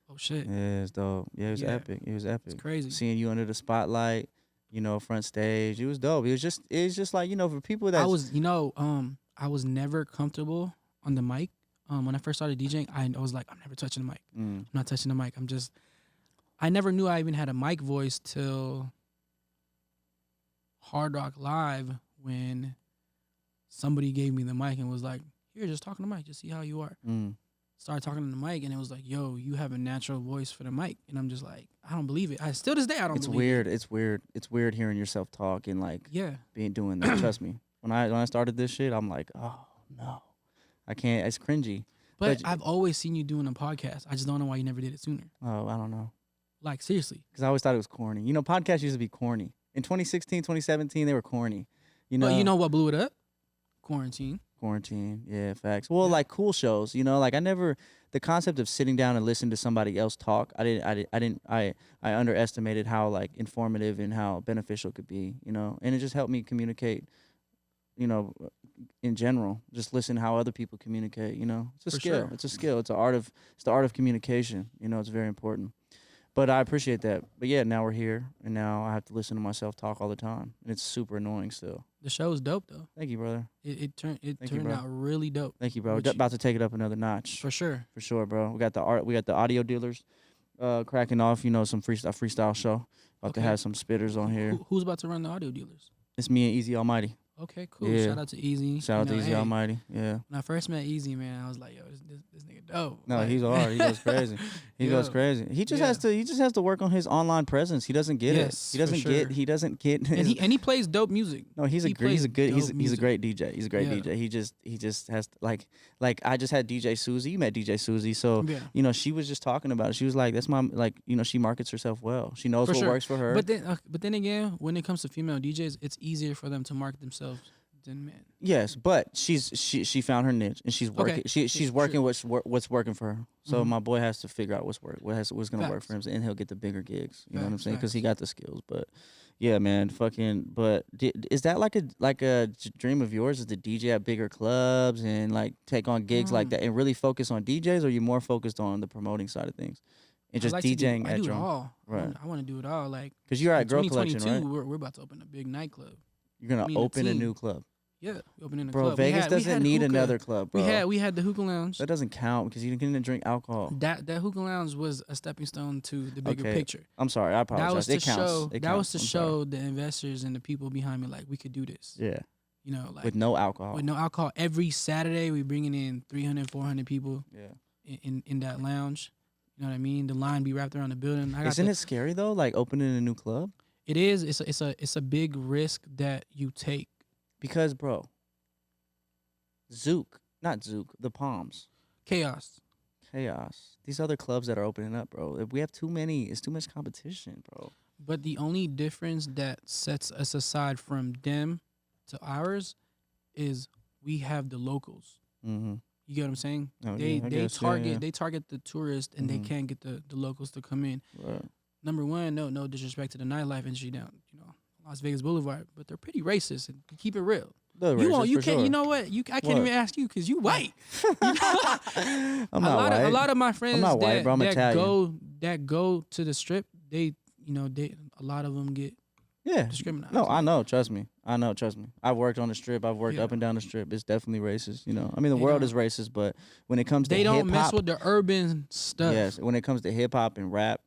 oh shit. Yeah, it's dope. Yeah, it was epic. It was epic. It's crazy. Seeing you under the spotlight, front stage. It was dope. It was just like, for people that I was never comfortable on the mic. When I first started DJing, I was like, I'm never touching the mic. I'm not touching the mic. I never knew I even had a mic voice till Hard Rock Live when somebody gave me the mic and was like, here, just talk on the mic, just see how you are. Started talking on the mic and it was like, yo, you have a natural voice for the mic. And I'm just like, I don't believe it. Still to this day, I don't believe it. It's weird. It's weird hearing yourself talk and like doing that. Trust me. When I started this shit, I'm like, oh no, I can't. It's cringy. But I've always seen you doing a podcast. I just don't know why you never did it sooner. Oh, I don't know. Like, seriously. Because I always thought it was corny. Podcasts used to be corny. In 2016, 2017, they were corny. But you know what blew it up? Quarantine. Yeah, facts. Well, like cool shows, the concept of sitting down and listening to somebody else talk, I underestimated how like informative and how beneficial it could be, and it just helped me communicate, in general, just listen how other people communicate, it's a skill. Sure. It's a skill. It's the art of communication, it's very important. But I appreciate that. But yeah, now we're here, and now I have to listen to myself talk all the time, and it's super annoying still. The show is dope though. Thank you, brother. It turned out really dope. Thank you, bro. We're about to take it up another notch. For sure. For sure, bro. We got the audio dealers cracking off, some freestyle show. About to have some spitters on here. Who's about to run the audio dealers? It's me and Easy Almighty. Okay, cool. Yeah. Shout out to Easy. Shout out to Easy Almighty. Yeah. When I first met Easy, man, I was like, yo, this nigga dope. No, like, he's hard. He goes crazy. He goes crazy. He just has to work on his online presence. He doesn't get it. He doesn't get and he plays dope music. No, he's a great DJ. He's a great DJ. He just has to, like I just had DJ Susie. You met DJ Susie. So, she was just talking about it. She was like, that's my she markets herself well. She knows what works for her. But then again, when it comes to female DJs, it's easier for them to market themselves than men. Yes, but she found her niche and she's working. Okay. She's working what's working for her. So Mhm. my boy has to figure out what's gonna work Facts. for him, and he'll get the bigger gigs. You know what I'm Facts, saying? Because he facts. got the skills. But yeah, man, fucking. But is that like a dream of yours? Is to DJ at bigger clubs and like take on gigs like that and really focus on DJs, or are you more focused on the promoting side of things and just DJing I at do it drum? all. Right. I want to do it all. Like, Because you're in at Girl Collection, 2022, right? we're about to open a big nightclub. You're gonna Me and the open a team. new club. Yeah, we opening a Bro, club. Vegas we doesn't had need hookah. another club, bro. We had the hookah lounge. That doesn't count because you didn't drink alcohol. That hookah lounge was a stepping stone to the bigger picture. I'm sorry, I apologize. That was to It counts. show. It That was counts. to I'm show sorry. the investors and the people behind me like we could do this. Yeah. You know, like With no alcohol. With no alcohol. Every Saturday we bringing in 300, 400 people. Yeah. In that lounge. You know what I mean? The line be wrapped around the building. Isn't it scary though? Like opening a new club? It is. It's a big risk that you take. Because, bro, not Zook, the Palms. Chaos. These other clubs that are opening up, bro. If we have too many, it's too much competition, bro. But the only difference that sets us aside from them to ours is we have the locals. Mm-hmm. You get what I'm saying? Oh, They target the tourists and Mm-hmm. they can't get the locals to come in. Right. Number one, no disrespect to the nightlife industry down, Las Vegas Boulevard, but they're pretty racist and keep it real. You know what? I can't even ask you because you white. I'm not white. A lot of my friends I'm not white, bro. I'm Italian. that go to the strip, a lot of them get discriminated. No, I know. Trust me. I've worked on the strip. I've worked up and down the strip. It's definitely racist. I mean, the world is racist, but when it comes to they don't hip-hop, mess with the urban stuff. Yes, when it comes to hip hop and rap,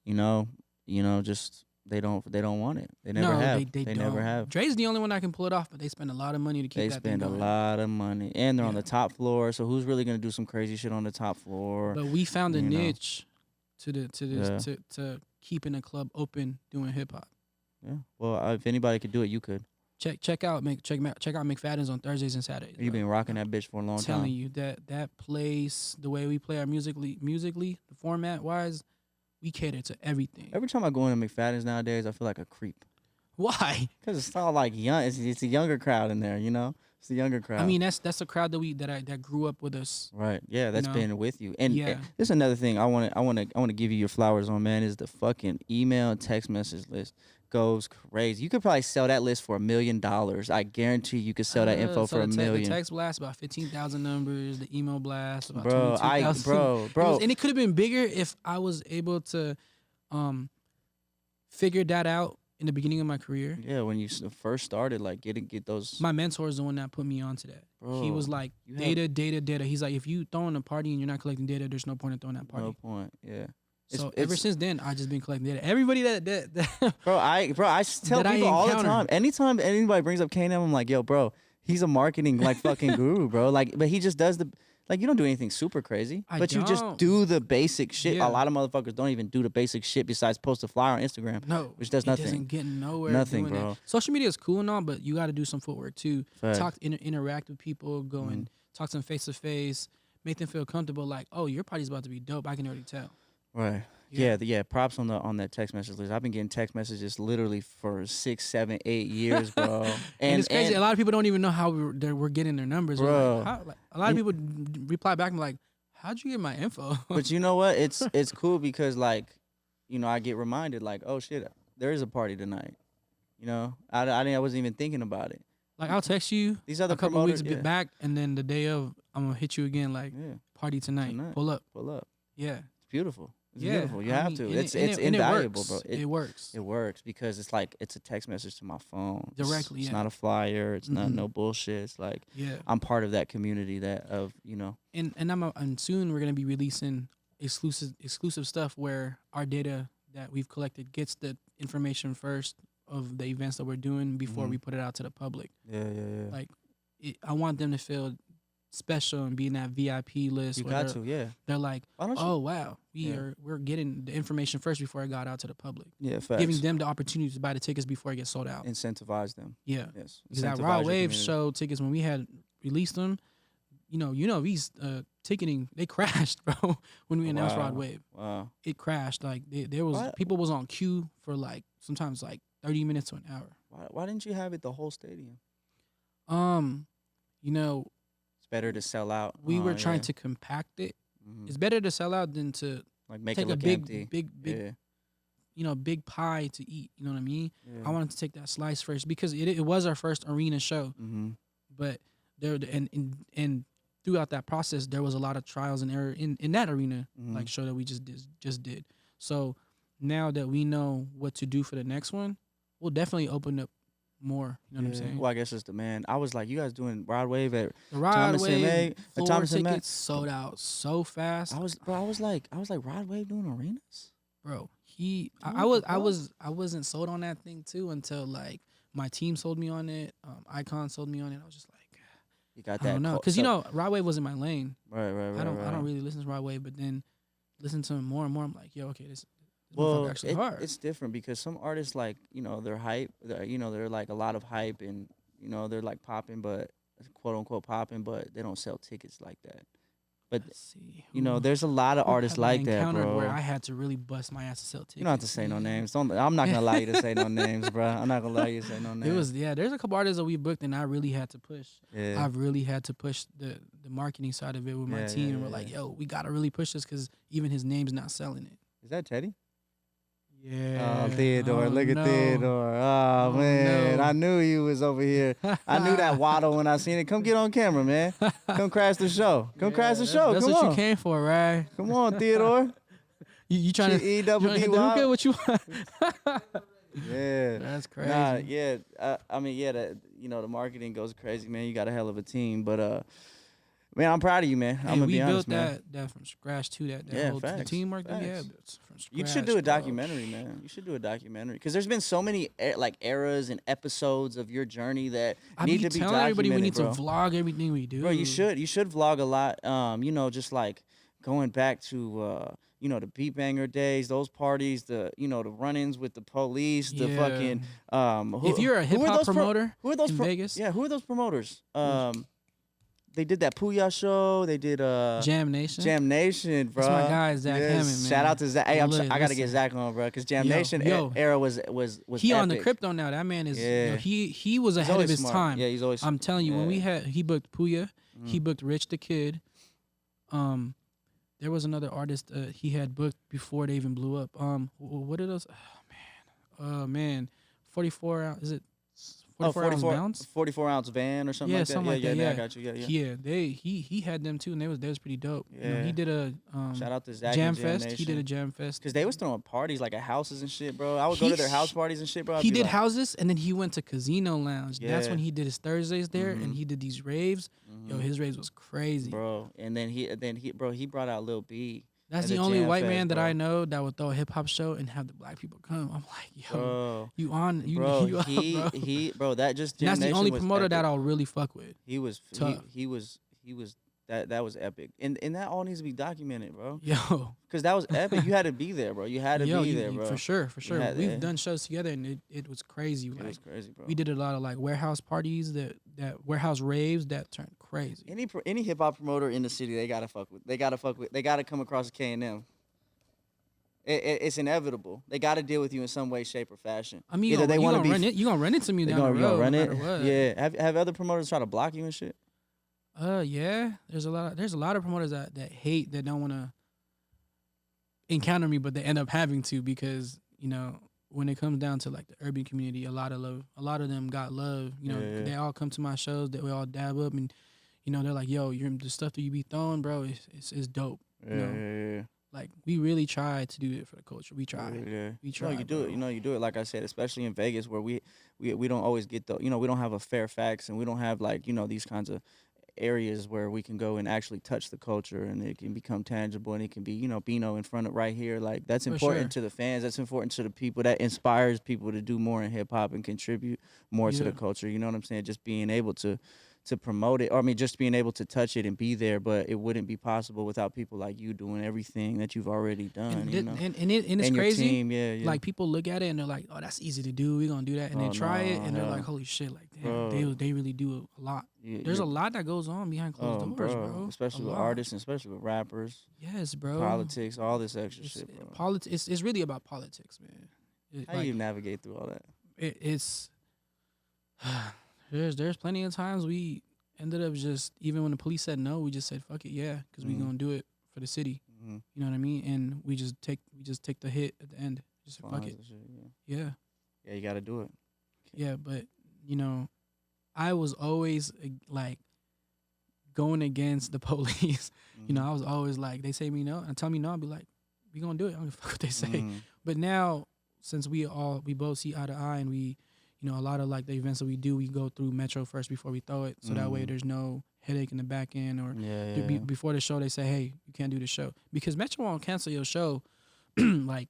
just they don't want it. They never have. They never have. Dre's the only one that can pull it off, but they spend a lot of money to keep that thing going. They spend a lot of money, and they're on the top floor. So who's really gonna do some crazy shit on the top floor? But we found a niche to keeping a club open doing hip hop. Yeah. Well, if anybody could do it, you could. Check out McFadden's on Thursdays and Saturdays. You've been rocking that bitch for a long time. Telling you that place, the way we play our musically, the format wise, we cater to everything. Every time I go into McFadden's nowadays, I feel like a creep. Why? Because it's all like young. It's a younger crowd in there, It's a younger crowd. I mean, that's a crowd that grew up with us. Right. Yeah, that's been with you. And yeah. There's another thing I want to give you your flowers on, man. Is the fucking email and text message list goes crazy. You could probably sell that list for $1 million. I guarantee you could sell that info for $1 million. The text blast about 15,000 numbers. The email blast about 22,000. Bro. And it could have been bigger if I was able to figure that out in the beginning of my career. Yeah, when you first started, like get those. My mentor is the one that put me onto that. Bro, he was like, data. He's like, if you throwing a party and you're not collecting data, there's no point in throwing that party. No point. Yeah. So ever since then, I just been collecting data. Everybody that I tell people all the time. Anytime anybody brings up KAYNM, I'm like, yo, bro, he's a marketing like fucking guru, bro. Like, but he just does you don't do anything super crazy, you just do the basic shit. Yeah. A lot of motherfuckers don't even do the basic shit besides post a flyer on Instagram. No, which does nothing. Doesn't get nowhere. Nothing, doing bro. That. Social media is cool and all, but you got to do some footwork too. Fact. Interact with people, go and talk to them face to face, make them feel comfortable. Like, oh, your party's about to be dope. I can already tell. Right. Yeah. Props on that text message list. I've been getting text messages literally for 6, 7, 8 years, bro. and it's crazy. A lot of people don't even know how we're getting their numbers, bro. A lot of people reply back and like, how'd you get my info? But you know what? It's cool because I get reminded like, oh shit, there is a party tonight. I wasn't even thinking about it. Like I'll text you these other a couple weeks back, and then the day of, I'm gonna hit you again. Like, party tonight. Pull up. Yeah, it's beautiful. It's yeah, beautiful. You have to. It's invaluable, bro. It works. It works because it's a text message to my phone directly. It's not a flyer. It's not no bullshit. It's like I'm part of that community And soon we're gonna be releasing exclusive stuff where our data that we've collected gets the information first of the events that we're doing before we put it out to the public. Yeah. Like, I want them to feel special and be in that VIP list. You got to, yeah. They're like, oh wow, we're getting the information first before it got out to the public. Yeah, facts. Giving them the opportunity to buy the tickets before it gets sold out. Incentivize them. Yeah, yes. Because that Raw Wave show tickets, when we had released them, these ticketing, they crashed, bro. When we announced Raw Wave, it crashed. Like there was people was on queue for like sometimes like 30 minutes to an hour. Why didn't you have it the whole stadium? You know, It's better to sell out. we were trying to compact it. Mhm. It's better to sell out than to like make take it a look big, empty. big, big, Yeah. big pie to eat. You know what I mean? Yeah. I wanted to take that slice first because it was our first arena show. Mm-hmm. But there and throughout that process, there was a lot of trials and error in that arena Mm-hmm. like show that we just did. So now that we know what to do for the next one, we'll definitely open up more. You know what I'm saying? Well, I guess it's demand. I was like, you guys doing Rod Wave at The Rod Thomas and Wave Mack? floor Thomas and Mack? tickets sold out so fast. I was like, Rod Wave doing arenas? Bro, What the I wasn't sold on that thing too until like my team sold me on it. Icon sold me on it. I was just like, You got I that. don't know, because Rod Wave was in my lane. Right. I don't really listen to Rod Wave, but then listen to him more and more. I'm like, yo, okay, this Well, motherfucker actually hard. it's different because some artists like they're hype. They're like a lot of hype and they're like popping, but quote unquote popping, but they don't sell tickets like that. But Let's see. there's a lot of artists like that, encountered bro. where I had to really bust my ass to sell tickets. You don't have to say no man. names. I'm not gonna allow you to say no names, bro. I'm not gonna allow you to say no names. It was there's a couple artists that we booked and I really had to push. Yeah. I've really had to push the marketing side of it with my Yeah, team, yeah, and we're yeah, like, yeah. yo, we gotta really push this because even his name's not selling it. Is that Teddy? Yeah. Oh, Theodore. Oh, Look at no. Theodore. Oh, Oh, man. no. I knew you was over here. I knew that waddle when I seen it. Come get on camera, man. Come crash the show. Come crash the show. That's Come what on. you came for, right? Come on, Theodore. You trying to E you double trying to D hit the hookah? Y. What you want? Yeah. That's crazy. Nah, yeah. I mean, yeah. The marketing goes crazy, man. You got a hell of a team, but man, I'm proud of you, man. Hey, I'm gonna we be built honest, man. that from scratch too. That Yeah, whole the facts, teamwork that we facts. had built from scratch. You should do a bro. documentary, man. You should do a documentary because there's been so many like eras and episodes of your journey that I need be to be telling documented, everybody we need bro. to vlog everything we do. Bro, you should vlog a lot. Just like going back to the beat banger days, those parties, the run-ins with the police, the Yeah. fucking If you're a hip hop promoter who are those in Vegas, Yeah, who are those promoters? They did that Pooya show. They did Jam Nation. Jam Nation, bro. That's my guy, Zach Hammond, man. Shout out to Zach. Hey, Look, I gotta get listen. Zach on, bro, because Jam Yo, Nation yo. era was He on the epic. crypto now. That man is Yeah. he was He's ahead of always his smart. time. Yeah, he's always. I'm telling you, when he booked Pooya, he Mhm. booked Rich the Kid. There was another artist he had booked before they even blew up. What are those? Oh man, 44 ounce. Is it 44 ounce bounce? 44 ounce van or something Yeah, like that. something like that, I yeah. got you. Yeah. He had them too, and they was pretty dope. You know, Yeah. he did a Shout out to Zach Jam and Jam Fest. Nation. He did a Jam Fest. Because they was throwing parties like at houses and shit, bro. I would go to their house parties and shit, bro. I'd He be did like, houses, and then he went to Casino Lounge. That's Yeah. when he did his Thursdays there, Mhm. and he did these raves. Yo, his raves was crazy. bro. And then he brought out Lil B. That's at the the only Jam white Fest, man that bro. I know that would throw a hip hop show and have the black people come. I'm like, yo, Bro, you on? You, bro, you up, bro? that just And that's the Jam only Nation was promoter that epic. I'll really fuck with. He was Tough. he was that was epic. And that all needs to be documented, bro. Yo, Because that was epic. You had to be there, bro. You had to yo, be you- there, you- bro. for sure. had We've to. done shows together, and it was crazy. It Like, was crazy, bro. we did a lot of like warehouse parties that warehouse raves that turned crazy. Any hip hop promoter in the city, they gotta come across a KAYNM. It's inevitable. They gotta deal with you in some way, shape, or fashion. I mean, Either they want to be you gonna run into me they down the gonna, road. run no it. matter what. Yeah. Have other promoters try to block you and shit? Yeah. There's a lot of promoters that hate, that don't want to encounter me, but they end up having to because when it comes down to like the urban community, a lot of them got love. Yeah. They all come to my shows. That we all dab up, and they're like, "Yo, the stuff that you be throwing, bro, it's dope." Yeah. Like we really try to do it for the culture. We try. Yeah. We try. You do bro. it. You do it. Like I said, especially in Vegas, where we don't always get we don't have a Fairfax, and we don't have like these kinds of areas where we can go and actually touch the culture, and it can become tangible, and it can be Bino in front of right here. Like that's For important sure. to the fans. That's important to the people. That inspires people to do more in hip hop and contribute more to the Yeah. culture. You know what I'm saying? Just being able to promote it, or I mean, just being able to touch it and be there. But it wouldn't be possible without people like you doing everything that you've already done. And it's and your crazy. team, yeah. Like people look at it and they're like, "Oh, that's easy to do. We're gonna do that," and Oh, they try it no, and they're hell. like, "Holy shit!" Like, damn, Bro. they really do a lot. Yeah, There's a yeah. lot that goes on behind closed doors, bro. Especially A with lot. artists, and especially with rappers, Yes, bro. politics, all this extra shit, bro. It's really about politics, man. How do you navigate through all that? It's There's plenty of times we ended up just, even when the police said no, we just said fuck it, yeah, because we gonna do it for the city. Mm-hmm. You know what I mean? And we just take the hit at the end. Just say, fuck it. Shit, Yeah. Yeah, you got to do it. Yeah, but you know, I was always like going against the police. You know, I was always like, they say me no, and tell me no, I'll be like, we gonna do it. I don't give a fuck what they say. But now, since we both see eye to eye, and we, you know, a lot of like the events that we do, we go through Metro first before we throw it, so that way there's no headache in the back end, or before the show they say, hey, you can't do the show, because Metro won't cancel your show like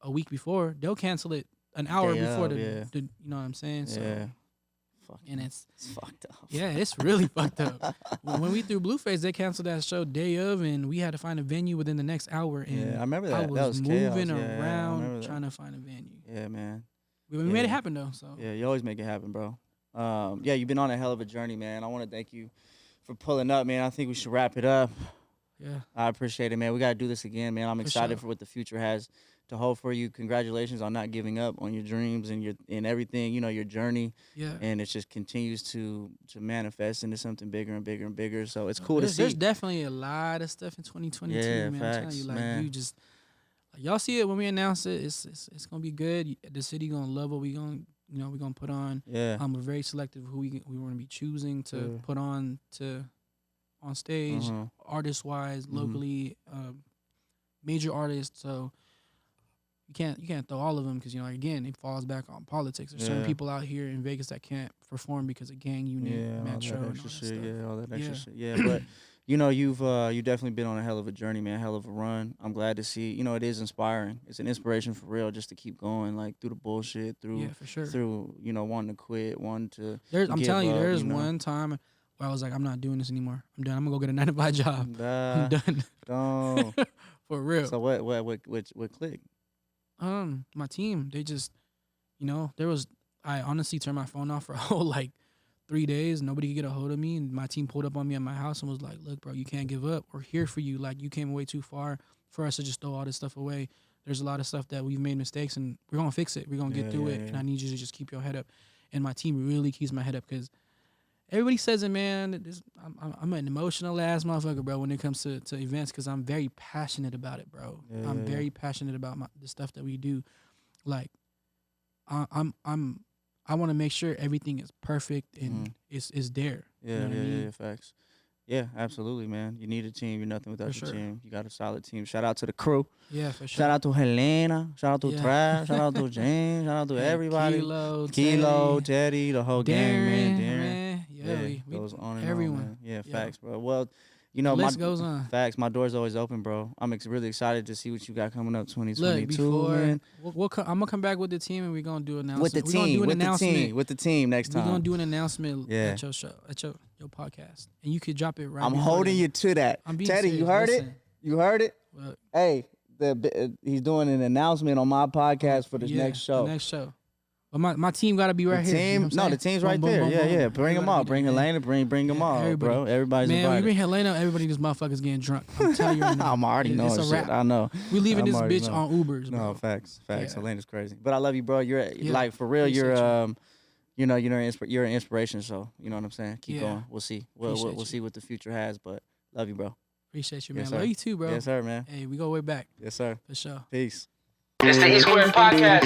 a week before. They'll cancel it an hour before the you know what I'm saying? So and it's fucked up. Yeah, it's really fucked up. When we threw Blueface, they canceled that show day of, and we had to find a venue within the next hour. And I remember that. I was moving around trying to find a venue. Yeah, man. We made it happen though. So yeah, you always make it happen, bro. Yeah, you've been on a hell of a journey, man. I want to thank you for pulling up, man. I think we should wrap it up. Yeah, I appreciate it, man. We got to do this again, man. I'm excited for what the future has to hold for you. Congratulations on not giving up on your dreams and everything, you know, your journey. Yeah. And it just continues to manifest into something bigger and bigger and bigger. So it's cool to see. There's definitely a lot of stuff in 2022, man. Facts, I'm telling you, like man. you just y'all see it when we announce it. It's gonna be good. The city gonna love what we're gonna put on. Yeah. We're very selective who we want to be choosing to put on stage, artist wise, locally, major artists. So you can't throw all of them, because, you know, again, it falls back on politics. There's certain people out here in Vegas that can't perform because of gang unit, Metro, and all that stuff. All that extra shit. Yeah, but you know, you've definitely been on a hell of a journey, man. Hell of a run. I'm glad to see. You know, it is inspiring. It's an inspiration for real, just to keep going, like through the bullshit, through for sure, through, you know, wanting to quit, wanting to. I'm telling you, there's one time where I was like, I'm not doing this anymore. I'm done. I'm gonna go get a 9-to-5 job. I'm done. Don't. For real. So what clicked? My team, they just, you know, I honestly turned my phone off for a whole like 3 days. Nobody could get a hold of me, and my team pulled up on me at my house and was like, look, bro, you can't give up. We're here for you. Like, you came way too far for us to just throw all this stuff away. There's a lot of stuff that we've made mistakes, and we're gonna fix it. We're gonna get through it. And I need you to just keep your head up. And my team really keeps my head up, because everybody says it, man. I'm an emotional ass motherfucker, bro, when it comes to events, because I'm very passionate about it, bro. I'm very passionate about the stuff that we do. Like, I want to make sure everything is perfect and is there. Yeah, you know what I mean? Facts. Yeah, absolutely, man. You need a team. You're nothing without your sure. team. You got a solid team. Shout out to the crew. Yeah, for sure. Shout out to Helena. Shout out to Trav. Shout out to James. Shout out to everybody. Kilo, Teddy, the whole gang, man. Yeah, we goes on and everyone. on, man. Yeah, facts, bro. Well, you know, the list goes on. Facts. My door's always open, bro. I'm really excited to see what you got coming up 2022. Look, man. I'm gonna come back with the team, and we're gonna do an announcement. With the team next time. We're gonna do an announcement at your show, at your podcast, and you could drop it right. I'm holding you to that. I'm being Teddy, serious. you heard Listen. it? You heard it? Look, Hey, he's doing an announcement on my podcast for this next show. The next show. But my team got to be right here. Team, you know the team's right there. Yeah. Bring them all. Bring Helena. Bring them all, bro. Everybody's invited. Man, we bring Helena. Everybody, this motherfucker's getting drunk. I'm telling you right now. I'm already knowing shit. I know. We leaving this bitch on Ubers, bro. No, facts. Helena's crazy. But I love you, bro. You're like, for real. Appreciate You're you're an inspiration. So you know what I'm saying. Keep going. We'll see. We'll see what the future has. But love you, bro. Appreciate you, man. Yes, Love you too, bro. Yes, sir, man. Hey, we go way back. Yes, sir. For sure. Peace. It's the E-Squared Podcast.